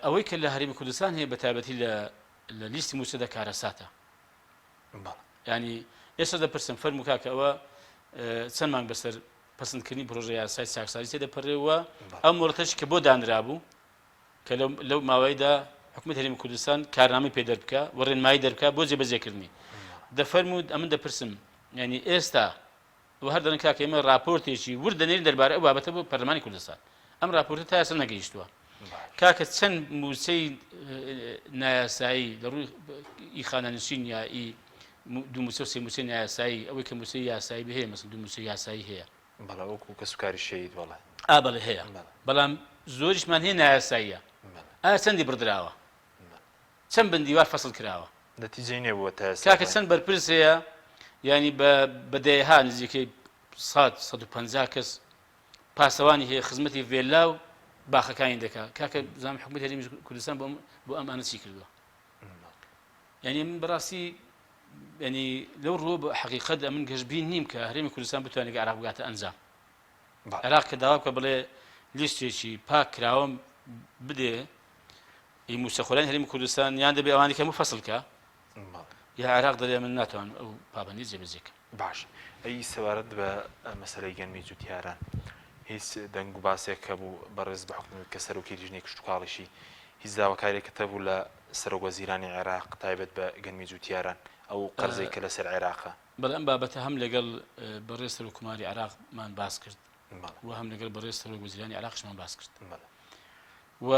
ئەوەی کە لە هەرێمی کوردستان هەیە بە تایبەتی لە لیستی موسەدا کارەساتە ینی ئێستا دەپرسم فەرموو کاکە ئەوە چەند مانگ بەسەر پەسەندکردنی پرۆژە یاسای چاکسازی تێدەپەڕێەوە ئەم مۆڵەتەش کە بۆ دانرابوو کە لەو ماوەیەدا حکوومەت هەرێمی کوردستان کارنامەی پێ دەربکە و ڕێنمایی دەربکە بۆ جێبەجێکردنی دەفەرموود ئەمن دەپرسم ینی ئێستا هەر دەڵێن کاکە ئێمە راپۆرتێکی ور دەنێرین دەربارەی ئەو بابەتە بۆ پەرلەمانی کوردستان ئەم راپۆرتە تا ئێستا نەگەیشتووە کاکە چەند موسەی نایاسایی لە ڕووی خانەنشین یا 2 موسە و 3 موسەی نایاسایی ئەوەی کە موسەی یاسایی هەیە مەسەڵەن 2 موسەی یاسایی هەیە بەڵێ وەکو کە سوکاری شەید وەڵێ ئابڵێ هەیە بەڵام زۆریشمان هەیە نایاساییە ئایا چەندی بردراوە چەند بندیوار فەسڵ کراوە نەتیجەی نێبووە تا ئێستا کاکە چەند بەرپرس هەیە ینی بەدەیەها نزیکەی 150 کەس پاسەوانی هەیە خزمەتی ڤێلا و باخەکانی دەکات کاکە زانام حکومەتی هەرێمی کوردستان بۆ ئەمانە چی کردووە ینی من بەڕاستی ینی لەو ڕۆ بە حەقیقەت من گەشتبین نیم کە هەرێمی کوردستان بتوانێت عێراق بگاتە ئەنجام عێراق کە داوا بکە بڵێ لیستێکی پاک کراوەم بدێ موسەخۆرانی هەرێمی کوردستان یان دەبێ ئەوانی کەم و فەسڵکە یا عێراق دەڵێ من ناتوان ئەو پابەندی جێبەجێکە باش ئەی سەبارەت بە مەسەلەی گەنمی جوتیاران هیچ دەنگ و باسێک هەبوو بەڕێز بە حکومەت کە سەرۆکی لیژنەی کشت و کاڵیشی هیچ داواکارێکە هەبوو لە سەرۆکوەزیرانی عێراق تایبەت بە گەنمی جوتیاران ئەو قەرزەی کە لەسەر عێراقە بەڵام ئەم بابەتە هەم لەگەڵ بەڕێز سەرۆکوماری عێراقمان باس کرد و هەم لەگەڵ بەڕێز سەرۆکوەزیرانی عێراقشمان باس کرد و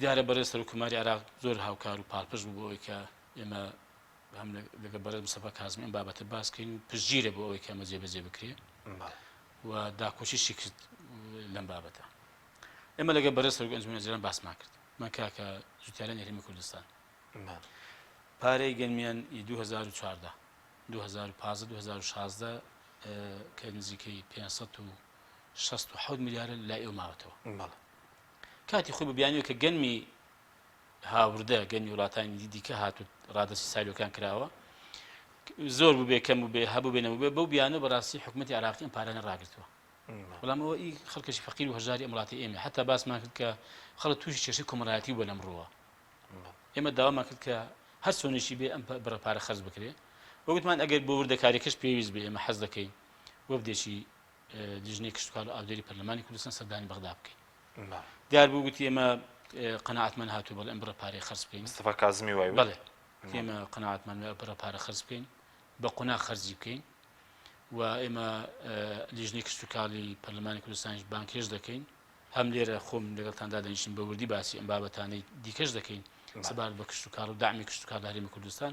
دیارە بەڕێز سەرۆکوماری عێراق زۆر هاوکار و پاڵپشت بوو بۆ ئەوەی کە ئێمە هەم لەگەڵ بەڕێز مستەفا کاظمی ئەم بابەتە باسکەین و پشتگیرە بۆ ئەوەی کە ئەمە جێبەجێ بکرێ و داکۆچیشی کرد لەم بابەتە ئێمە لەگەڵ بەڕێز سەرۆک ئەنجومەنی وەزیران باسمان کرد من کاکە جوتیارانی هەرێمی کوردستان پارەی گەنمیان 2014 2015 2016 کە نزیکەی 567 میلیارد لای ئێوە ماوەتەوە کاتی خۆی ببیانیوە کە گەنمی هاوردە گەنمی وڵاتانی دیکە هاتووت ڕادەسی سایلۆکان کراوە زۆر بووبێ کەم بووبێ هەبوو بێ نەبووبێ بەو بیانە بەڕاستی حکومەتی عێراقی ئەم پارانە ڕاگرتووە بەڵام ئەوە ئی خەڵکەشی فەقیر و هەژاری ئەم وڵاتی ئێمە حتا باسمان کرد کە خەڵک تووشی کێشەی کۆمەڵایەتی بووە لەم ڕۆوە ئێمە داوامان کرد کە هەر چۆنێکی بێ ئەم بڕە پارە خەرج بکرێ وەگوتمان ئەگەر بۆ وردەکاریەکەش پێویست بێ ئێمە حەز دەکەین وە بدێکی لیژنەی کشت و کاڵ و ئاودێری پەرلەمانی کوردستان سەردانی بەغدا بکەین دیار بوو گوتی ئێمە قەناعەتمان هاتووە بەڵێ ئەم بڕە پارەی خەرج بکەین مستەفا کاظمی وای بەڵێ ئێمە قەناعەتمان بڕە پارە خەرج بکەین بە قۆناغ خەرجی بکەین و ئێمە لیژنەی کشت و کاڵی پەرلەمانی کوردستانیش بانکێش دەکەین هەم لێرە خۆم لەگەڵتاندا دەنیشتین بە وردی باسی ئەم بابەتانەی دیکەش دەکەین سەبارەت بە کشت و کاڵ و داعمی کشت و کاڵ لە هەرێمی کوردستان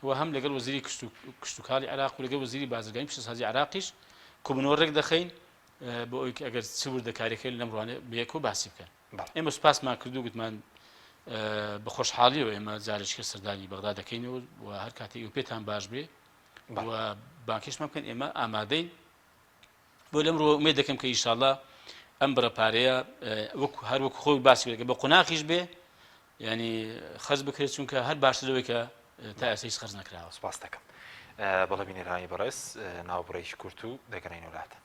و هەم لەگەڵ وەزیری کشت و کاڵی عێراق و لەگەڵ وەزیری بازرگانی پیشەسازی عێراقیش کۆبنەوەڕێک دەخەین بۆ ئەوەی کە ئەگەر چ وردەکاریەکەی لەم ڕوانێ بەیەکەوە باسی بکەن ئێمە سوپاسمان کردو گوتمان بە خۆشحاڵیەوە ئێمە جارێککە سەردانی بەغدا دەکەینەوە و هەر کاتێک و پێتان باش بێ و بانکێشمان بکەن ئێمە ئامادەین بۆ لەم ڕۆ ئومێد دەکەم کە ئینشاڵڵا ئەم بڕە پارەیە هەر وەکو خۆی باسی بێت بە قۆناغیش بێ ینی خەرج بکرێت چونکە هەر باشتر لەوەی کە تا ئێستا هیچ خەرج نەکراوە سوپاس دەکەم بەڵێ بینێرانی بەڕێز ناوبڕێکی کورت و دەگەڕین وڵاتە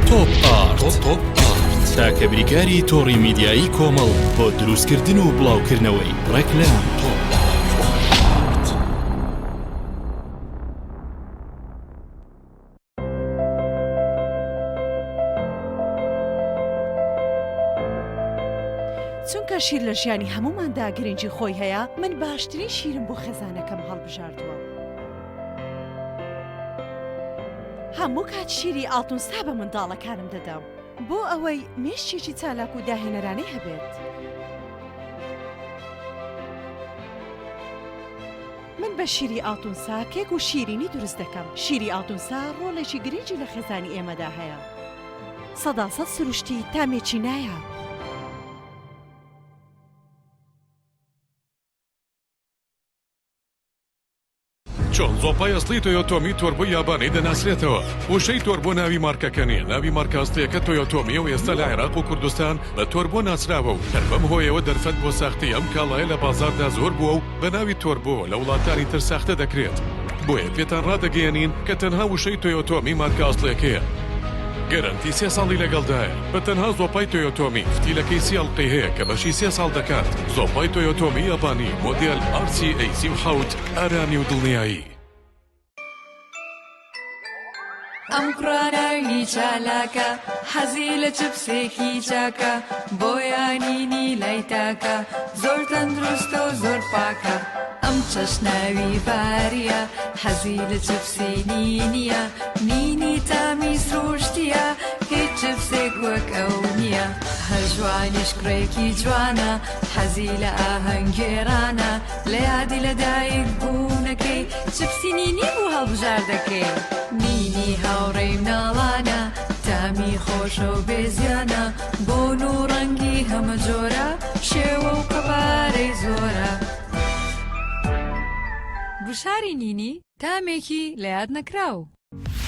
تۆپ ئارت تاکە بریکاری تۆڕی میدیایی کۆمەڵ بۆ دروستکردن و بڵاوکردنەوەی ڕێکلام چونکە شیر لە ژیانی هەموماندا گرنگی خۆی هەیە من باشترین شیرم بۆ خێزانەکەم هەڵبژاردووە هەموو کات شیری ئاڵتونسا بە منداڵەکانم دەدەم بۆ ئەوەی مێشتێکی چالاک و داهێنەرانەی هەبێت من بە شیری ئاڵتونسا کێک و شیرینی دروست دەکەم شیری ئاڵتونسا ڕۆڵێکی گرنگی لە خێزانی ئێمەدا هەیە 100% سروشتی تامێکی نایە چۆن زۆپای ئەسڵی تۆیۆتۆمی تۆربۆ یابانەی دەناسرێتەوە وشەی تۆربۆ ناوی مارکەکە نیە ناوی مارکە ئەسڵیەکە تۆیۆتۆمی و ئێستا لە عێراق و کوردستان بە تۆربۆ ناسراوە و هەر بەم هۆیەوە دەرفەت بۆ ساختی ئەم کاڵایە لە بازاردا زۆر بووە و بە ناوی تۆربۆ لە وڵاتانی تر ساختە دەکرێت بۆیە پێتان ڕادەگەیەنین کە تەنها وشەی تۆیۆتۆمی مارکە ئەسڵیەکەیە گەرانتی 3 ساڵی لەگەڵدایە بە تەنها زۆپای تۆیۆتۆمی فتیلەکەی سیاڵقی هەیە کە بەشی 3 ساڵ دەکات زۆپای تۆیۆتۆمی یابانی مۆدێل RC37 ئارامی و دڵنیایی ئەم قڕاناوی چالاکە حەزی لە چپسێکی چاکە بۆیانینی لای تاکە زۆر تەندروستە و زۆر پاکە ئەم چەشناوی باریە حەزی لە چپسی نینیە نینی تامی سروشتیە هیچ چپسێک وەک ئەو نییە هەر جوانیش کوڕێکی جوانە حەزی لە ئاهەنگێرانە لە یادی لەدایک بوونەکەی چپسی نینی بوو هەڵبژار دەکەی نینی هاوڕێی مناڵانە تامی خۆشە و بێزیانە بۆن و ڕەنگی هەمە جۆرە شێوە و قەبارەی زۆرە بشاری نینی تامێکی لە یاد نەکراو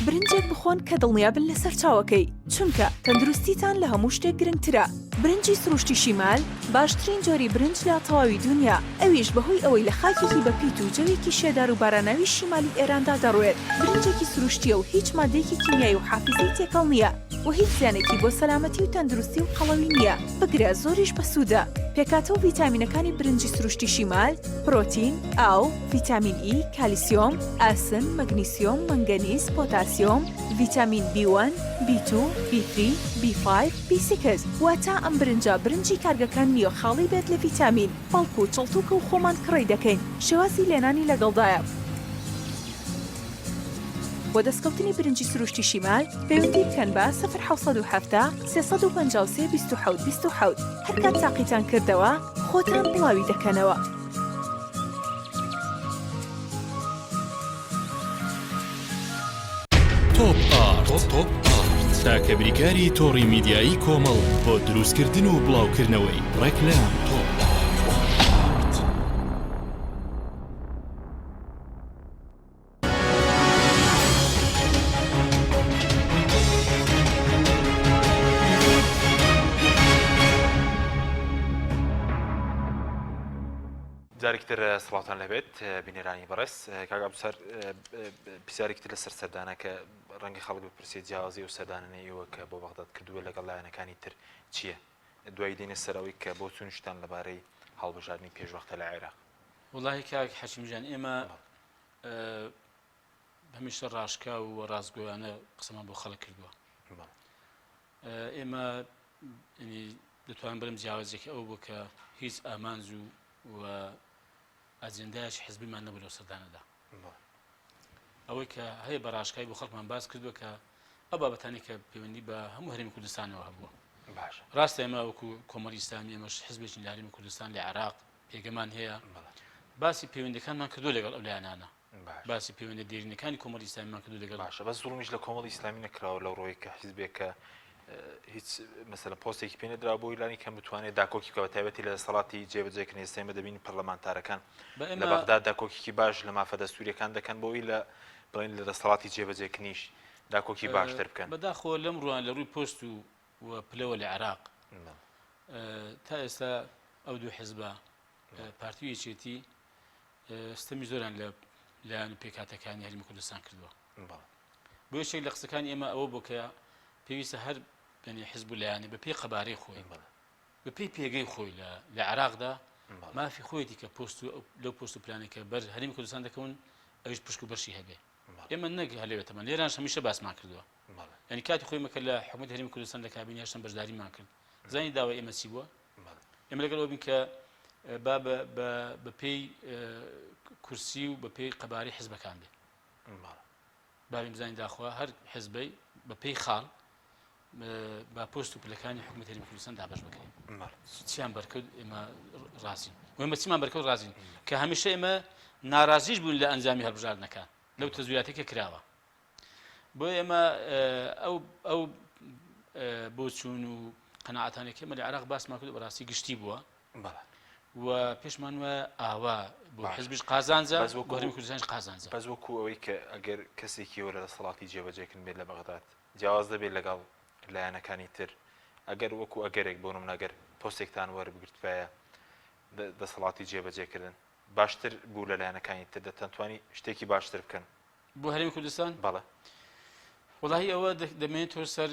برنجێک بخۆن کە دڵنیابن لەسەر چاوەکەی چونکە تەندروستیتان لە هەموو شتێک گرنگترە برنجی سروشتی شیمال باشترین جۆری برنج لە تەواوی دنیا ئەویش بەهۆی ئەوەی لە خاکێکی بەپیت و جەوێکی شێدار و باراناوی شیمالی ئێراندا دەڕوێت برنجێکی سروشتیە و هیچ مادەیەکی کیمیایی و حافزەی تێکەڵ نییە و هیچ زیانێکی بۆ سەلامەتی و تەندروستی و قەڵەوی نییە بگرە زۆریش بەسوودە پێکاتەوە ڤیتامینەکانی برنجی سروشتی شیمال پرۆتین ئاو ڤیتامین ئی کالیسیۆم ئاسن مەگنیسیۆم مەنگەنیز پۆتاسیۆم ڤیتامین B1 B2 B3 B5 B6 واتە ئەم برنجی کارگەکان نییە خاڵی بێت لە ڤیتامین بەڵکو و چڵتوکە و خۆمان کڕی دەکەین شێوازی لێنانی لەگەڵدایە بۆ دەستکەوتنی برنجی سروشتی شیمال پەیوەندی بکەن بە 1970 353 27 27 هەر کات تاقیتان کردەوە خۆتان بڵاوی دەکەنەوە تۆپ ئارت چاکە بریکاری تۆڕی میدیایی کۆمەڵ بۆ دروستکردن و بڵاوکردنەوەی ڕێکلام تۆپ جارێکتر سڵاتان لەبێت بینێرانی بەڕێز کاگا بسەر پرسیارێکتر لەسەر سەردانە کە ڕەنگی خەڵک بپرسێت جیاوازی و سەردانە ئێوە کە بۆ بەغداد کردووە لەگەڵ لایەنەکانی تر چییە؟ دوای دێنە سەرەوەی کە بۆ چونشتان لەبارەی هەڵبژاردننی پێشوەختە لە عێراق وڵی کاک حەشیمجان ئێمە هەمیشە ڕاشکا و ڕاستگۆیانە قسەمان بۆ خەڵک کردووە ئێمە دەتوانین بڵێم جیاوازێکی ئەو بوو کە هیچ ئامانج و ئەجندایش حزبیمان نەبوو لەو سەردانەدا ئەوەی کە هەیە بە ڕاشکایی بۆ خەڵکمان باس کردووە کە ئەو بابەتانی کە پەیوەندی بە هەموو هەرێمی کوردستانەوە هەبووە ڕاستە ئێمە وەکو کۆمەڵی ئیسلامی ئێمەش حزبێکی لە هەرێمی کوردستان لە عێراق پێگەمان هەیە باسی پەیوەندیەکانمان کردووە لەگەڵ ئەو لایەنانە باسی پەیوەندی دێرینەکانی کۆمەڵی ئیسلامیمان کردووە لەگەڵ باشە بەس زوڵمیش لە کۆمەڵی ئیسلامی نەکراوە لەو ڕۆیە کە حیزبێکە هیچ مەسەلە پۆستێکی پێ نەدرا بۆ ئیلانی کەم بتوانێت داکۆکی بکە بە تایبەتی لە دەسەڵاتی جێبەجێکردنی ئێمە دەبینی پەرلەمانتارەکان لە بەغداد داکۆکێکی باش لە مافە دەستوریەکان دەکەن بۆی لە بڵین لە دەسەڵاتی جێبەجێکردنیش داکۆکی باشتر بکەن بەداخۆ لەم ڕوان لە ڕووی پۆست و پلەوە لە عێراق تا ئێستا ئەو دوو حیزبە پارتی یەکێتی ستەمی زۆران لە لایەن پێکهاتەکانی هەرێمی کوردستان کردووە بۆ یەکێک لە قسەکانی ئێمە ئەوە بوو کە پێویستە هەر حزب لایەنی بە پێی قەبارەی خۆی بە پێی پێگەی خۆی لە عێراقدا مافی خۆیەتی کە لەو پۆست و پلانێکە بەر هەرێمی کوردستان دەکەون ئەویش پشک و بەرشی هەبێ ئێمە نەک هەلێوێتەمە لێران هەمیشە باسمان کردووە ینی کاتی خۆی مەکە لە حکومەت هەرێمی کوردستان لە کابینی هەشتم بەشداریمان کرد زانی داوای ئێمە چی بووە ئێمە لەگەڵ ئەوە بین کە بە پێی کورسی و بە پێی قەبارەی حیزبەکان بێ بابین بزانین داخوا هەر حیزبەی بە پێی خاڵ با پۆست و پلەکانی حکومەت هەرێمی کوردستان دابەش بکەین چیان بەرکەوت ئێمە ڕازین وێمە چیمان بەرکەوت ڕازین کە هەمیشە ئێمە ناڕازیش بوون لە ئەنجامی هەڵبژاردنەکان لەو تەزویراتێکە کراوە بۆ ئێمە ئەو بۆ چوون و قەناعەتانێکی ئێمە لە عێراق باسمان کرد بەڕاستی گشتی بووە و پێشمان وە ئاوا بۆ حزبیش قازانجە بۆ هەرێمی کوردستانیش قازانجە بەس وەکو ئەوەی کە ئەگەر کەسێکی وەرە دەسەڵاتی جێبەجێکردن بێت لە بەغداد جیاواز دەبێت لەگەڵ لایەنەکانی تر ئەگەر وەکو ئەگەرێک بۆ نمونە ئەگەر پۆستێکتان وەربگرتوایە دەسەڵاتی جێبەجێکردن باشتر بوو لە لایەنەکانی تر دەتوانی شتێکی باشتر بکەن بۆ هەرێمی کوردستان بەڵێ وەڵاهی ئەوە دەمێنێت تۆ سەر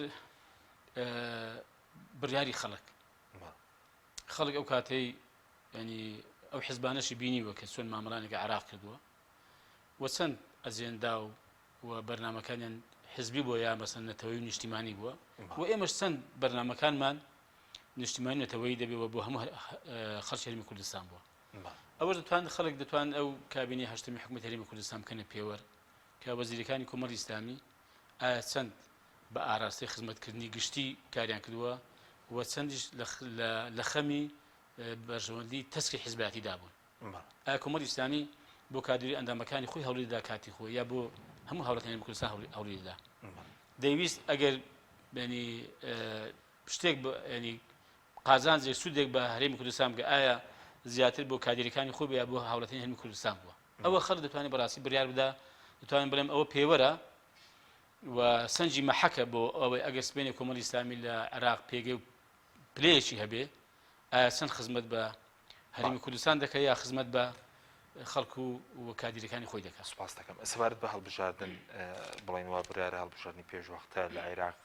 بڕیاری خەڵک ئەو کاتەی ینی ئەو حیزبانەشی بینیوە کە چۆن مامەڵانێکی عێراق کردووە و چەند ئەجێندا و بەرنامەکانیان حزبی بۆ یا مەسەن نەتەوەی و نیشتیمانی بووە و ئێمەش چەند بەرنامەکانمان نیشتیمانی نەتەوەی دەبێەوە بۆ هەموو خەڵکی هەرێمی کوردستان بووە ئەوەش خەڵک دەتوان ئەو کابینی هەشتمی حکومەت هەرێمی کوردستان بکەنە پێوەر کە وەزیرەکانی کۆمەڵی ئیسلامی ئایا چەند بە ئاراستی خزمەتکردنی گشتی کاریان کردووە و چەندیش لە خەمی بەرژەوەندی تەسکی حیزبەتی دابوون ئایا کۆمەڵی ئیسلامی بۆ کادری ئەندامەکانی خۆی هەوڵیدا کاتی خۆی یا بۆ هەموو هاوڵەتانی کوردستان هەوڵیدا دەیویست ئەگەر ینی شتێک ینی قازانجێ سوودێک بە هەرێمی کوردستان بگە ئایا زیاتر بۆ کادیرەکانی خۆ بیا بۆ هاوڵەتین هەرێمی کوردستان بووە ئەوە خەڵک دەتوانێت بەڕاستی بڕیار بدا دەتوانین بڵێم ئەوە پێوەرە و سەنجی مەحەکە بۆ ئەوەی ئەگەر سبێنێ کۆمەڵی ئیسلامی لە عێراق پێگەی و پلەیەکی هەبێ ئایا چەند خزمەت بە هەرێمی کوردستان دەکە یا خزمەت بە خەڵکو و کادیرەکانی خۆی دەکات. سوپاس دەکەم. سەبارەت بە هەڵبژاردن بڵێن وا بڕیارە هەڵبژاردننی پێشوەختە لە عێراق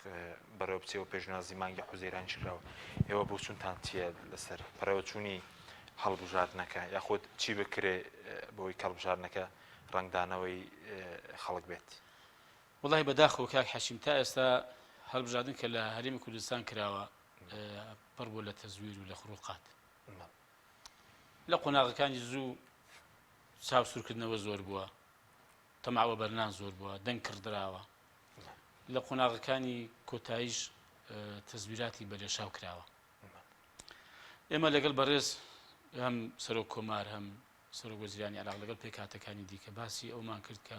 بەرەو بچێەوە پێشنازی مانگی حوزەیران شراوە ئێوە بۆ چونتان چیە لەسەر پەرەوەچوونی هەڵبژاردنەکە یاخۆت چی بکرێ بۆی هەڵبژاردنەکە ڕنگدانەوەی خەڵک بێت؟ وڵی بەداخەوە کاک حەشیم تا ئێستا هەڵبژاردن کە لە هەرێمی کوردستان کراوە پڕ بۆ لە تەزویر و لە خروقات لە قۆناغەکانی زوو چاو سوورکردنەوە زۆر بووە تەماوە بەرنان زۆر بووە دەنگ کردراوە لە قۆناغەکانی کۆتاییش تەزویراتی بەلێشاو کراوە ئێمە لەگەڵ بەڕێز هەم سەرۆک کۆمار هەم سەرۆک وەزیرانی عێراق لەگەڵ پێکهاتەکانی دیکە باسی ئەومان کرد کە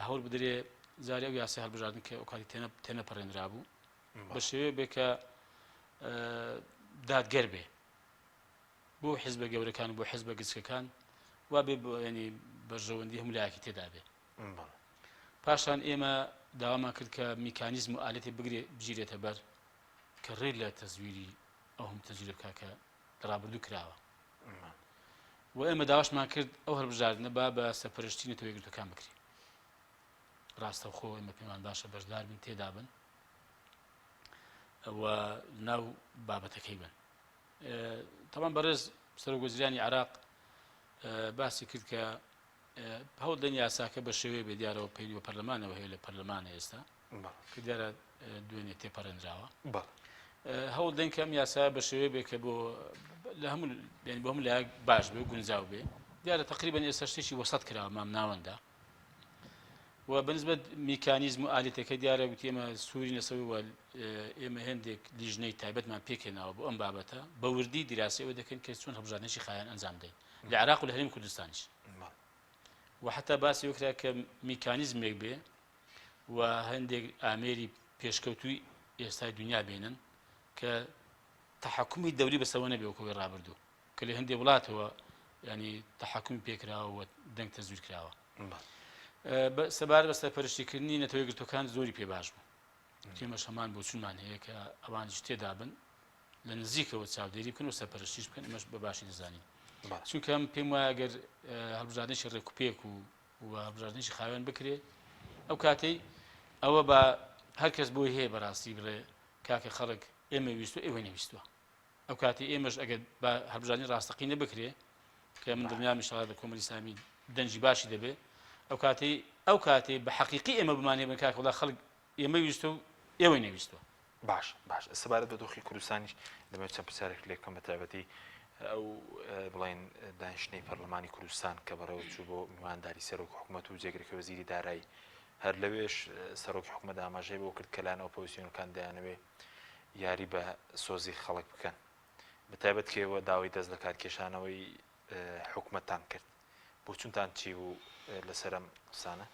هەوڵ بدرێ زاری ئەو یاسای هەڵبژاردن کە ئەو کاتی تێنەپەڕێنرا بوو بە شێوەیە بێ کە دادگەر بێ بۆ حیزبە گەورەکان و بۆ حیزبە گچکەکان وا بێ ینی بەرژەوەندی هەموو لایەکی تێدا بێ پاشان ئێمە داوامان کرد کە میکانیزم و ئالەتی بگیرێتە بەر کە ڕێ لە تەزویری ئەو هەم تەزویر بکا کە ڕابردوو کراوە و ئێمە داواشمان کرد ئەو هەڵبژاردنە با بە سەرپەرشتی نەتەوە یەکگرتوەکان بکرێت ڕاستەوخۆ ئێمە پێمان باشە بەشدار بن تێدا بن و ناو بابەتەکەی بن تەمان بەڕێز سەرۆک وەزیرانی عێراق باسی کرد کە هەوڵ دەن یاساکە بە شێوەیە بێ دیارەوە پەیوە پەرلەمانەوە هەیە لە پەرلەمانە ئێستا کە دیارە دوێنێ تێپەڕێنراوە هەوڵ دەن کە ئەم یاسا بە شێوەیە بێ کە بۆ لە هەموو بۆ هەموو لایەک باش بێ و گونجاو بێ دیارە تقریبەن ئێستا شتێکی وەسەط کراوە مام ناوەندا و بەنسبەت میکانیزم و ئالێتەکە دیارە گوتی ئێمە سووری نەسەوی و ئێمە هێندێک لیژنەی تایبەتمان پێکێناوە بۆ ئەم بابەتە بە وردی دیراسەوە دەکەن کە چۆن هەڵبژاردنێکی خایان ئەنجام دەین لە عێراق و لە هەرێمی کوردستانیش و حتا باسی وەکرا کە میکانیزمێک بێ و هەندێک ئامێری پێشکەوتووی ئێستای دنیا بێنن کە تەحەکومی دەوری بەسەوە نەبێ وەکەوەی ڕابردوو کە لە هەندێک وڵاتەوە ینی تەحەکومی پێکراوە و دەنگ تەزویر کراوە سەبارەت بە سەرپەرشتیکردنی نەتەوە یەکگرتوەکان زۆری پێ باش بوو تێمەش هەمان بۆ چونمان هەیە کە ئەوانیش تێدا بن لە نزیکەوە چاودێری بکەن و سەرپەرشتیش بکەن ئەمەش بە باشی دەزانین چونکە پێم وایە ئەگەر هەڵبژاردنێکی ڕێکوپێک و هەڵبژاردنێکی خاوێن بکرێ ئەو کاتەی ئەوە بە هەر کەس بۆی هەیە بەڕاستی بڵێ کاکە خەڵک ئێمە ویستوە ئێوە نەویستووە ئەو کاتی ئێمەش ئەگەر بە هەڵبژاردنی ڕاستەقینە بکرێ کە من دڵنیام ئینشاڵڵا لە کۆمەڵی ئیسلامی دەنجی باشی دەبێ ئەو کاتی بە حەقیقی ئێمە بمانێ بن کاکە وڵا خەڵک ئێمە ویستوە و ئێوەی نەویستوە باش سەبارەت بە دۆخی کوردستانیش دەمەوێت چەند پرسیارێک لێکم بە تایبەتی ئەو بڵێن دانیشتنەی پەرلەمانی کوردستان کە بەڕێوە چوو بۆ میوانداری سەرۆک حکوومەت و جێگرێکی وەزیری دارایی هەر لەوێش سەرۆکی حکوومەت ئاماژەی بۆ کرد کە لایەن ئۆپۆزیسیۆنەکان دەیانەوێ یاری بە سۆزی خەڵک بکەن بە تایبەت کێوە داوای دەست لە کارکێشانەوەی حکوومەتتان کرد بۆ چونتان چی بوو لەسەر ئەم قسانە؟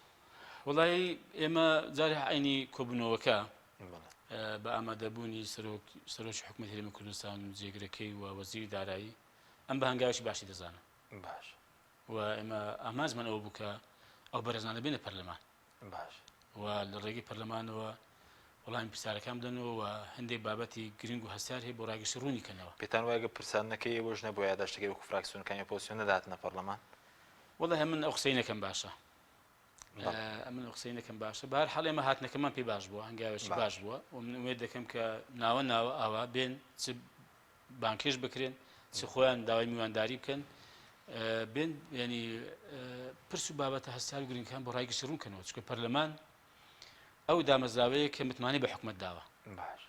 وڵی ئێمە جارێ عینی کۆبوونەوەکە بە ئامادەبوونی سەرۆکی حکوومەت هەرێمی کوردستان و جێگرەکەی و وەزیری دارایی ئەم بە هەنگاویشی باشی دەزانم باش و ئێمە ئامازمان ئەوە بوو کە ئەو بەرەزانە بێنە پەرلەمان باش و لە ڕێگەی پەرلەمانەوە وەڵامی پرسیارەکان بدەنەوە و هەندێک بابەتی گرنگ و هەستار هەیە بۆ ڕاگەشتی ڕوونیکەنەوە پێتان وایە پرسانەکەی ئێوەش نەبووە یاداشتەکەی وەکو فراکسیۆنەکانی ئۆپۆزیسیۆن نەداتنە پەرلەمان؟ وەڵی من ئەو قسەی نەکەم باشە من ئەو قسەی نەکەم باشە بە هەر حاڵ ئێمە هاتنەکەمان پێی باش بووە هەنگاوێکی باش بووە و من وێ دەکەم کە ناوە ئاوا بێن چ بانکێش بکرێن چ خۆیان داوای میوانداری بکەن بێن ینی پرس و بابەتە هەستار و گرنگەکان بۆ ڕایگەشتی ڕوونکەنەوە چونکە پەرلەمان ئەو دامەزراوەیە کە متمانی بە حکوومەت داوە باش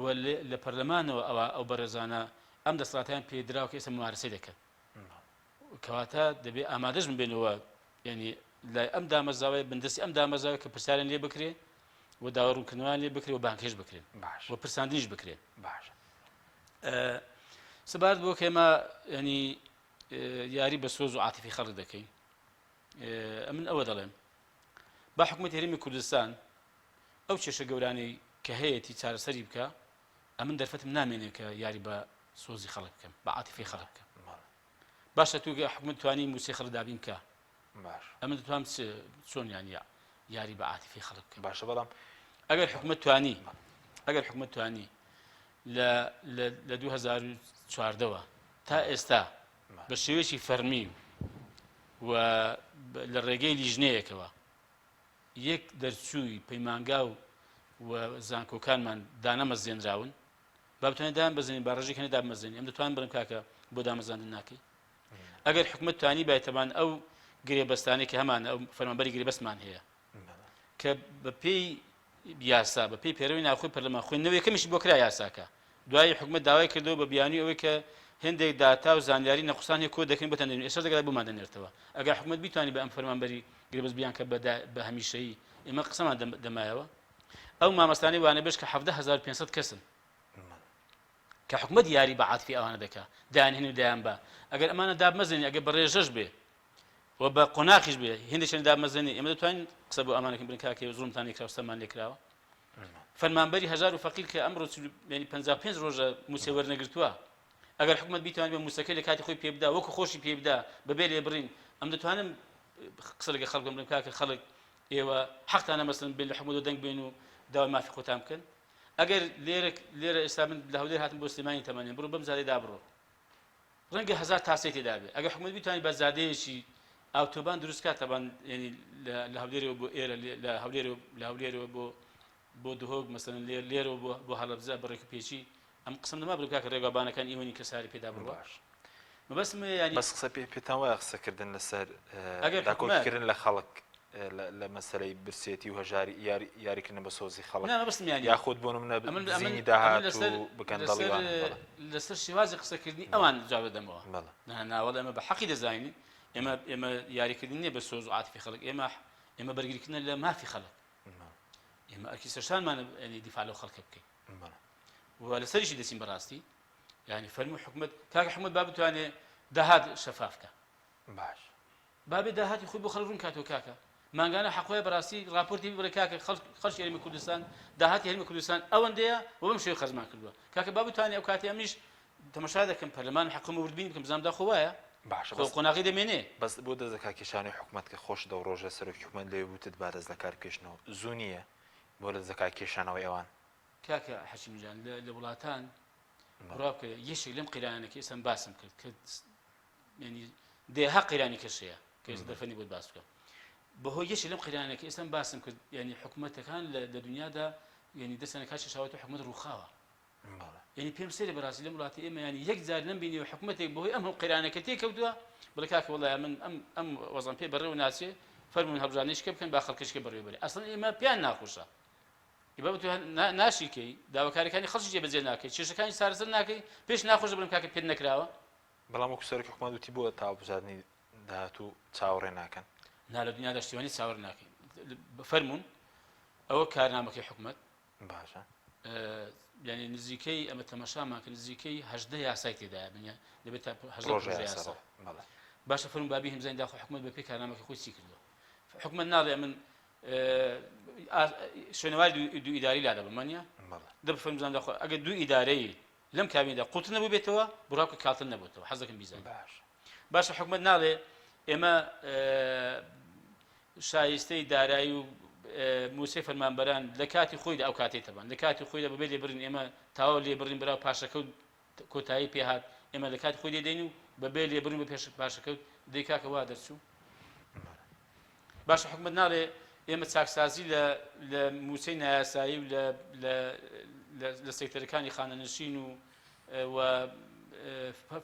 و لە پەرلەمانەوە ئەو بەڕێزانە ئەم دەسەڵاتیان پێدراوە کە ئێستا ممارسەی دەکەن کەواتە دەبێت ئامادەش ببێنەوە ینی لای ئەم دامەزراوەیە بندستی ئەم دامەزراوە کە پرسیاریان لێ بکرێ و داوەڕوونکردنەوەیان لێ بکرێ و بانکێش بکرێن و پرساندنیش بکرێن باش سەبارەت بۆ کە ئێمە ینی یاری بە سۆز و عاتیفی خەڵک دەکەین من ئەوە دەڵێم با حکوومەتی هەرێمی کوردستان ئەو کێشە گەورانەی کە هەیەی چارەسەری بکە ئەمن دەرفەتم نامێنێت کە یاری بە سۆزی خەڵک بکەم بە عاتیفی خەڵک بکەم باشە تو حکومت توانی موسیقی خەڵدابین بکە ئەمە دەتوانم چۆن یاری بە عاتیفی خەڵک بکەم باشە بەڵام ئەگەر حکومت توانی لە 2014ەوە تا ئێستا بە شێوەیەکی فەرمی و لە ڕێگەی لیژنەیەکەوە یەک دەرچووی پەیمانگا و زانکۆکانمان دانەمەزێنراون با بتوانێت دام بزنین با ڕێژێکەکە دامەزێنین ئەم دەتوان بڵم کاکە بۆ دامەزاندن ناکەی ئەگەر حکومت توانی بایتەمان ئەو گرێبەستانەی کە هەمان ئەو فەرمانبەری گرێبەستمان هەیە کە بە پێی یاسا بە پێی پێرەوەی ناوخۆی پەرلەمان خوێندنەوەی کەمیشی بۆ کرا یاساکە دوای حکومت داوای کردەوە بە بیانی ئەوەی کە هێندێک داتا و زانیاری نەخسانی کۆ دەکەین بۆ تەندێن ئێستا دەگەڵای بۆمان دەنێرتەوە ئەگەر حکومت بیتوانی بە ئەم فەرمانبەری گرێبەست بیان کە بە هەمیشەیی ئێمە قسەمان دەمایەوە ئەو مامەستانی وانە بێش کە 17500 کەسن کە حکومت یاری بە عاتفی ئەوانە دەکا دایانهێن و دایان بە ئەگەر ئەمانە دابمەزێنی ئەگەر بە ڕێژەش بێ و بە قۆناقیش بێ هێندێکیان دابمەزێنی ئێمە دەتوانین قسە بۆ ئەمانەکەین بن کاکە زوڵمتان لێکراوە ستەمان لێکراوە فەرمانبەری هەژار و فەقیر کە ئەمڕۆ 55 ڕۆژە موسێ وەرنەگرتووە ئەگەر حکومت بیتوانێت بە موسەکەی لە کاتی خۆی پێ بدا وەکو خۆشی پێ بدا بەبێ لێ بڕین ئەم دەتوانم قسە لەگە خەڵکم بڵێم کاکە خەڵک ئێوە حەقتانە مەسەڵەن بێن لە حکومەتەوە دەنگ بێن و داوای مافی خۆتان بکەن ئەگەر لێرە ئێستا من لە هەولێر هاتم بۆ سلێمانی تەمەنێن بڕۆ بەم زادەی دابڕۆ ڕەنگە 1000 تاسەی تێدا بێ ئەگەر حکومت بیتوانێت بە زادەیەکی ئاوتۆبان دروست کات تەبان ینی لە هەولێرەوە بۆ ئێرە لە هەولێرەوە بۆ دهۆک مەسەڵەن لێرەوە بۆ هەڵەبجە بەڕێک پێچی ئەم قسم دەما بڵم کاکە ڕێگەبانەکان ئێوەنی کە ساری پێدا بڕوا مەبەستمە ینی بەس قسە پێتان وایە قسەکردن لەسەر داکۆکردن لە خەڵک لە مەسەلەی برسێتی و هەژاری یاریکردن بە سۆزی خەڵک یاخود بۆ منە زیینی داهات و بکەن دەڵیوان لەسەر شێوازی قسەکردنی ئەوان جواب دەمەوە ناوەڵ ئەمە بە حەقی دەزانین ئێمە یاریکردن نیە بە سۆز و عاتیفی خەڵک ئێمە بەرگریکردن لە مافی خەڵک ئێمە ئەرکی سەرشانمانە دیفاع لەو خەڵکە بکەین و لەسەریشی دەچین بەڕاستی ینی فەرمووی حکومت کاکە حکومت با بتوانێت داهات شەفافکە باش بابێ داهاتی خۆی بۆ خەڵک ڕوون کاتەوە کاکە مانگانە حەقۆیە بەڕاستی راپۆرتی بڵێ کاکە خەڵکی هەرێمی کوردستان داهاتی هەرێمی کوردستان ئەوەندەیە و بەم شێوەیە خەرجمان کردووە کاکە با بتوانێت ئەو کاتی ئەمیش تەماشا دەکەم پەرلەمان حەقم وردبین بکەم بزانام داخۆ وایە باش قۆناغی دەمێنێ بەس بۆ دەزەکا کێشانی حکومت کە خۆش دە ڕۆژە سەرۆکی حکومت لێ بوتت با دەست لە کار بکەشنەوە زوو نییە بۆ لە زەکا کێشانەوەی ئەوان کاکە حەشیمجان لە وڵاتان ڕابکە یەشێک لەم قیرانەکە ئێستا باسم کرد کە ینی دێها قیرانی کەشەیە کە دەرفەنی بۆت باس بکەم بەهۆی یەشێک لەم قیرانەکە ئێستا باسم کرد ینی حکومەتەکان لە دنیادا ینی دەستانە کاتی شاوەت و حکومەت ڕووخاوە ینی پێم سێرە بەڕاستی لەم وڵاتی ئێمە ینی یەک جار نەمبینی و حکومەتێک بەهۆی ئەم قیرانەکە تێکەوتووە بڵێ کاکە وەڵایە من ئەم وەزان پێ بەڕێوە ناچێ فەرمون هەڵبژانێشکە بکەن با خەڵکەشکە بەڕێوە بەرێ ئەسڵ ئێمە پیان ناخۆشە بابەت ناشیکەی داواکاریەکانی خەڵکی جێبەجێ ناکەی کێشەکانی سارزن ناکەی پێش ناخۆشە بڵم کاکە پێت نەکراوە بەڵام وەکو سەرۆکی حکومەت وتی بۆ تاوبژاردننی داهاتوو چاوەڕێ ناکەن نا لە دنیادا شتیوانی چاوەڕ ناکەین فەرمون ئەوە کارنامەکەی حکومەت باشە ینی نزیکەی ئەمە تەماشامان کە نزیکەی 18 یاسای تێدایە بنیە دەبێت یاسا باشە فەرمون بابی هەمزانی داخۆ حکومەت بە پێی کارنامەکەی خۆی چی کردووە حکومەت ناڵێ من شوێنەواری دوو ئیداری لا دەبمانە دەبفەرمزان داخۆ ئەگەر دوو ئیدارەی لەم کابیندا قوتن نەبوو بێتەوە بڕاوکە کاتن نەبووتەوە حەزەکەم بیزان باشە حکومەت ناڵێ ئێمە شایستەی دارایی و موسەی فەرمانبەران لە کاتی خۆیدا ئەو کاتەی تەبان لە کاتی خۆیدا بەبێ لێ بڕین ئێمە تاوا لێ بڕین بەراو پاشەکەوت کۆتایی پێهات ئێمە لە کاتی خۆی دێدەین و بەبێ لێ بڕین بە پێش پاشەکەوت دەی کاکە وا دەرچوو باشە حکومەت ناڵێ ئێمە چاکسازی لە موسەی نایاسایی و لە سێکتەرەکانی خانەنشین و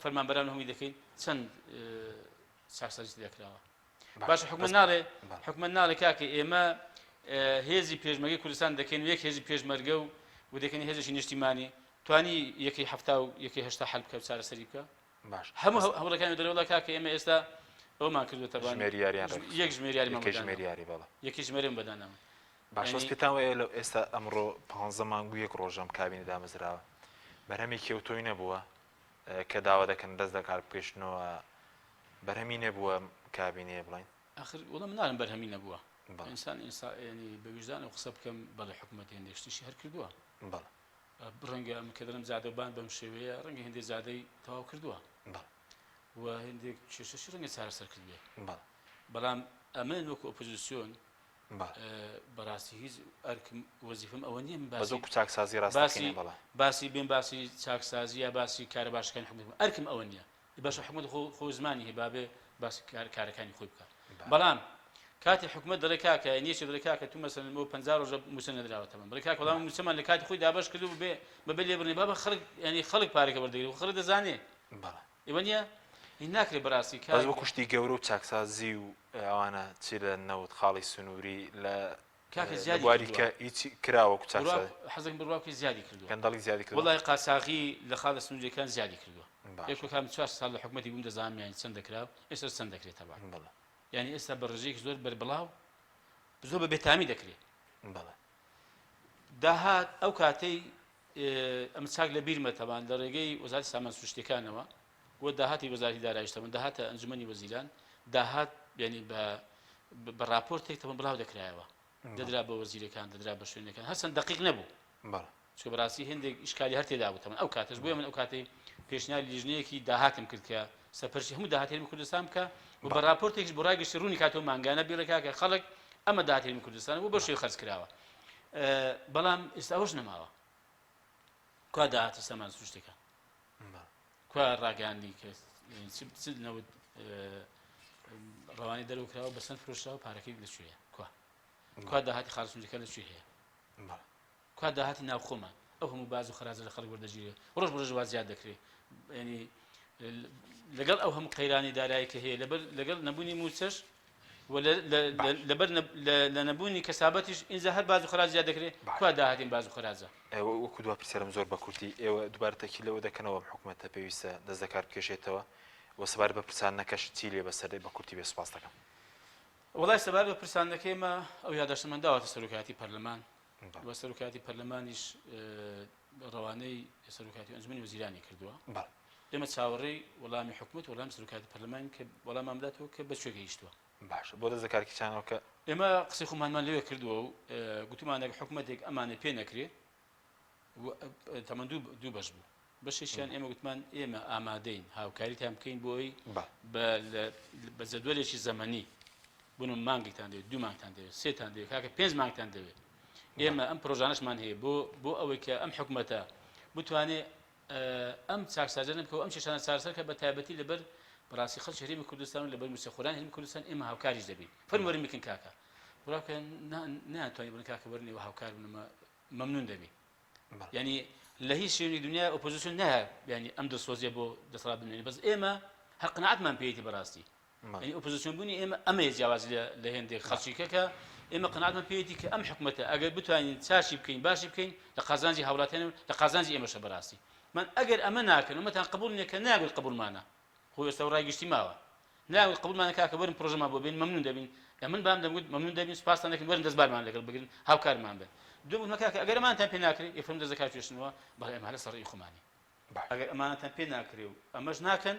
فەرمانبەران هەمووی دەکەین چەند چاکسازی دەکراوە باشە حکومەت ناڵێ کاکە ئێمە هێزی پێشمەرگەی کوردستان دەکەین و یەک هێزی پێشمەرگە و دەکەین هێزێکی نیشتیمانی توانی یەکەی هەفتا و یەکەی هەشتا حەل بکە و چارەسەری بکە هەموو هەوڵەکانی دەرەوەڵا کاکە ئێمە ئێستا ئەومان کردوە تەبان یەک ژمێریاری یەکی ژمێرم بەدانەوە باش پێتان وایە لەو ئێستا ئەمڕۆ 15 مانگ و 1 ڕۆژەم کابینی دامەزراوە بەرهەمی کێوتۆی نەبووە کە داوا دەکەن دەست دەکار بکەشنەوە بەرهەمی نەبووە کابینێ بڵین آخر وڵام نارم بەرهەمی نەبووە ئینسان ینی بە وجدان و قسە بکەم بەڵێ حکوومەت هێندێک شتیشی هەر کردووە بەڵێ ڕەنگە کە دەڵم زیادەبان بەم شێوەیە ڕەنگە هێندێک زیادەی تەواو کردووە و هێندێک کێشەشی ڕەنگە چارەسەر کردوێ بەڵام ئەمە وەکو ئۆپۆزیسیۆن بەڕاستی هیچ ئەرکم وەزیفم ئەوە نییە بەزۆ چاکسازی ڕاستەکەی بەڵێ باسی بێن باسی چاکسازی یا باسی کارە باشەکانی حکومەت ئەرکم ئەوە نییە باش حکومەت خۆ زمانی هەیە بابێ باسی کارەکانی خۆی بکات بەڵام کاتی حکومەت دەڵێ کاکە نیەکی دەڵێ کاکە تو مەسەن بۆ 50 ڕۆژە موسە نەدراوەتەوە بڵێ کاکە وەڵام موسەمان لە کاتی خۆی دابش کردو بەبێ لێبڕنی بابە خەڵک ینی خەڵک پارێکە وەردەگرێت و خەڵک دەزانێ ئێوە نییە هیچ ناکرێت بەڕاستی بەس وەکو شتی گەورە و چاکسازی و ئەوانە چی لە نەوت خاڵی سنووری لە بواری کە هیچی کراوەکو چاکسازی حەزێک بڕواکی زیادی کردووە گەندەڵی زیادی کردووە وەڵای قاساغی لە خاڵە سنووریەکان زیادی کردووە یەک کام 4 ساڵ لە حکومەتی بووم دەزانم یانی چەند دەکراو ئێستا چەند دەکرێت تەبع یعنی ئێستا بە ڕێژەیەکی زۆر بەربڵاو زۆر بە بێتامی دەکرێت داهات ئەو کاتەی ئەم چاک لە بیرمە تەبان لە ڕێگەی وەزارەتی سامان سروشتیەکانەوە و داهاتی وەزارەتی داراییشتەوە داهاتە ئەنجومەنی وەزیران داهات ینی بە راپۆرتێک تەمە بڵاو دەکرایەوە دەدرا بە وەزیرەکان دەدرا بە شوێنەکان هەرچەند دقیق نەبوو چکە بەڕاستی هێندێک ئیشکالی هەر تێدا بوو تەمەن ئەو کاتەش بۆیە من ئەو کاتەی پێشنیاری لیژنەیەکی داهاتم کرد کە سەپەرشی هەموو داهاتێرمی کوردستان بکە و بە راپۆرتێکش بۆ ڕاگەشتی ڕوونی کاتەوە مانگانە بیڕێکا کە خەڵک ئەمە داهاتێرمی کوردستان بۆ بە شێوەی خەرج کراوە بەڵام ئێستا ئەوەش نەماوە کوا داهاتی سامان سروشتەکان کوا ڕاگەاندی کە نەوت ڕەوانی دەرەوەکراوە بەسەند فرۆشراوە پارەکەی لەکوێیە کوا داهاتی خاڵ سنووریەکان لەکوێ هەیە کوا داهاتی ناوخۆمان ئەو هەموو باز و خەراجە لە خەڵک وەردەگیرێت ڕۆژ بە ڕۆژ وا زیاد دەکرێت ینی لەگەڵ ئەو هەموو قەیرانی دارایی کە هەیە لەگەڵ نەبوونی موچەش لەبەر لە نەبوونی کەسابەتیش ئینجا هەر باز و خەراج زیاد دەکرێت کوا داهاتین باز و خەراجە وەکو دوا پرسیارم زۆر بە کورتی ئێوە دووبارەتەکی لەوە دەکەنەوە حکومەتە پێویستە دەست دەکار بکێشێتەوە و سەبار بە پرسانەکەش چی لێ بەسەر بە کورتی بێ سوپاس دەکەم وڵای سەبار بە پرسانەکەیمە ئەو یادداشتمان داوەتە سەرۆکایەتی پەرلەمان و سەرۆکایەتی پەرلەمانیش ڕەوانەی سەرۆکایەتی ئەنجومەنی وەزیرانی کردووە ئێمە چاوەڕێی وەڵامی حکومەت وەڵامی سەرۆکایەتی پەرلەمان کە وەڵامان بداتەوە کە بە کوێ گەیشتووە باشە بۆ دەست دەکارکی چانەوە کە ئێمە قسەی خۆمانمان لێوێ کردووە و گوتمانێک حکومەتێک ئەمانە پێ نەکرێت تەمەن دوو بەش بوو بەشێکیان ئێمە گوتمان ئێمە ئامادەین هاوکاریتان بکەین بۆی بە جەدوەلێکی زەمەنی بوونم مانگێکتان دەوێت 2 مانگتان دەوێت 3تان دەوێت کاکە 5 مانگتان دەوێت ئێمە ئەم پرۆژانەشمان هەیە بۆ ئەوەی کە ئەم حکومەتە بتوانێت ئەم چاکسازە نەبکەوە ئەم کێشانە چارەسەر کە بە تایبەتی لەبەر بەڕاستی خەڵکی هەرێمی کوردستان و لەبەر موسیقیخۆرانی هەرێمی کوردستان ئێمە هاوکاریش دەبین فەرموەرم بکەن کاکە وڵاکە ناتوانین بڵێن کاکە بەرنی و هاوکار بنەمە مەمنون دەبین یعنی لە هیچ شوێنی دنیا ئۆپۆزیسیۆن نایە ینی ئەم دەسۆزیە بۆ دەسەڵات بنێنی بەس ئێمە هەر قەناعەتمان پێیەتی بەڕاستی ینی ئۆپۆزیسیۆن بوونی ئێمە ئەمەیە جیاواز لە هێندێک خەڵکیکە کە ئێمە قەناعەتمان پێیەتی کە ئەم حکومەتە ئەگەر بتوانین چاشی بکەین باشی بکەین لە قازانجی هاوڵاتیان لە قازانجی ئێمەشە بەڕاستی من ئەگەر ئەمە ناکەن ومەتان قبول نییە کە ناگوێت قبولمانە خۆ ئێستا ڕایگەشتی ماوە ناوێت قبولمانە کاکە بەرن پرۆژەمان بۆ بین مەمنون دەبین من بام دەمگوت مەمنون دەبین سوپاسان دەکەین وەرن دەستبارمان لەگەڵ بگرن هاوکارمان بن دوو کاکە ئەگەر ئەمانتان پێ ناکرێت ئێفرم دەست دەکات توێشتنەوە بەڵێ ئەمە لە سەڕی خۆمانی ئەگەر ئەمانەتان پێ ناکرێ و ئەمەش ناکەن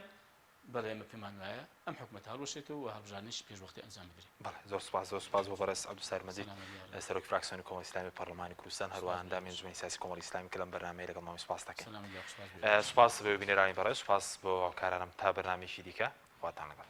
بەڵێ ئێمە پێمان وایە ئەم حکومەت هەڵوەشێتەوە و هەڵبژاردنیش پێش وەختی ئەنجام بدرێت بەڵێ زۆر سوپاس بۆ بەڕێز عەبدولسەتار مەجید سەرۆکی فراکسیۆنی کۆمەڵی ئیسلامی پەرلەمانی کوردستان هەروەها ئەندامی ئەنجومەنی سیاسی کۆمەڵی ئیسلامی کە لەم بەرنامەیە لەگەڵ مامی سوپاس دەکەین سوپاس بە بینەرانی بەڕێز سوپاس بۆ هاوکارانم تا بەرنامەیەکی دیکە خواتان لەگەڵ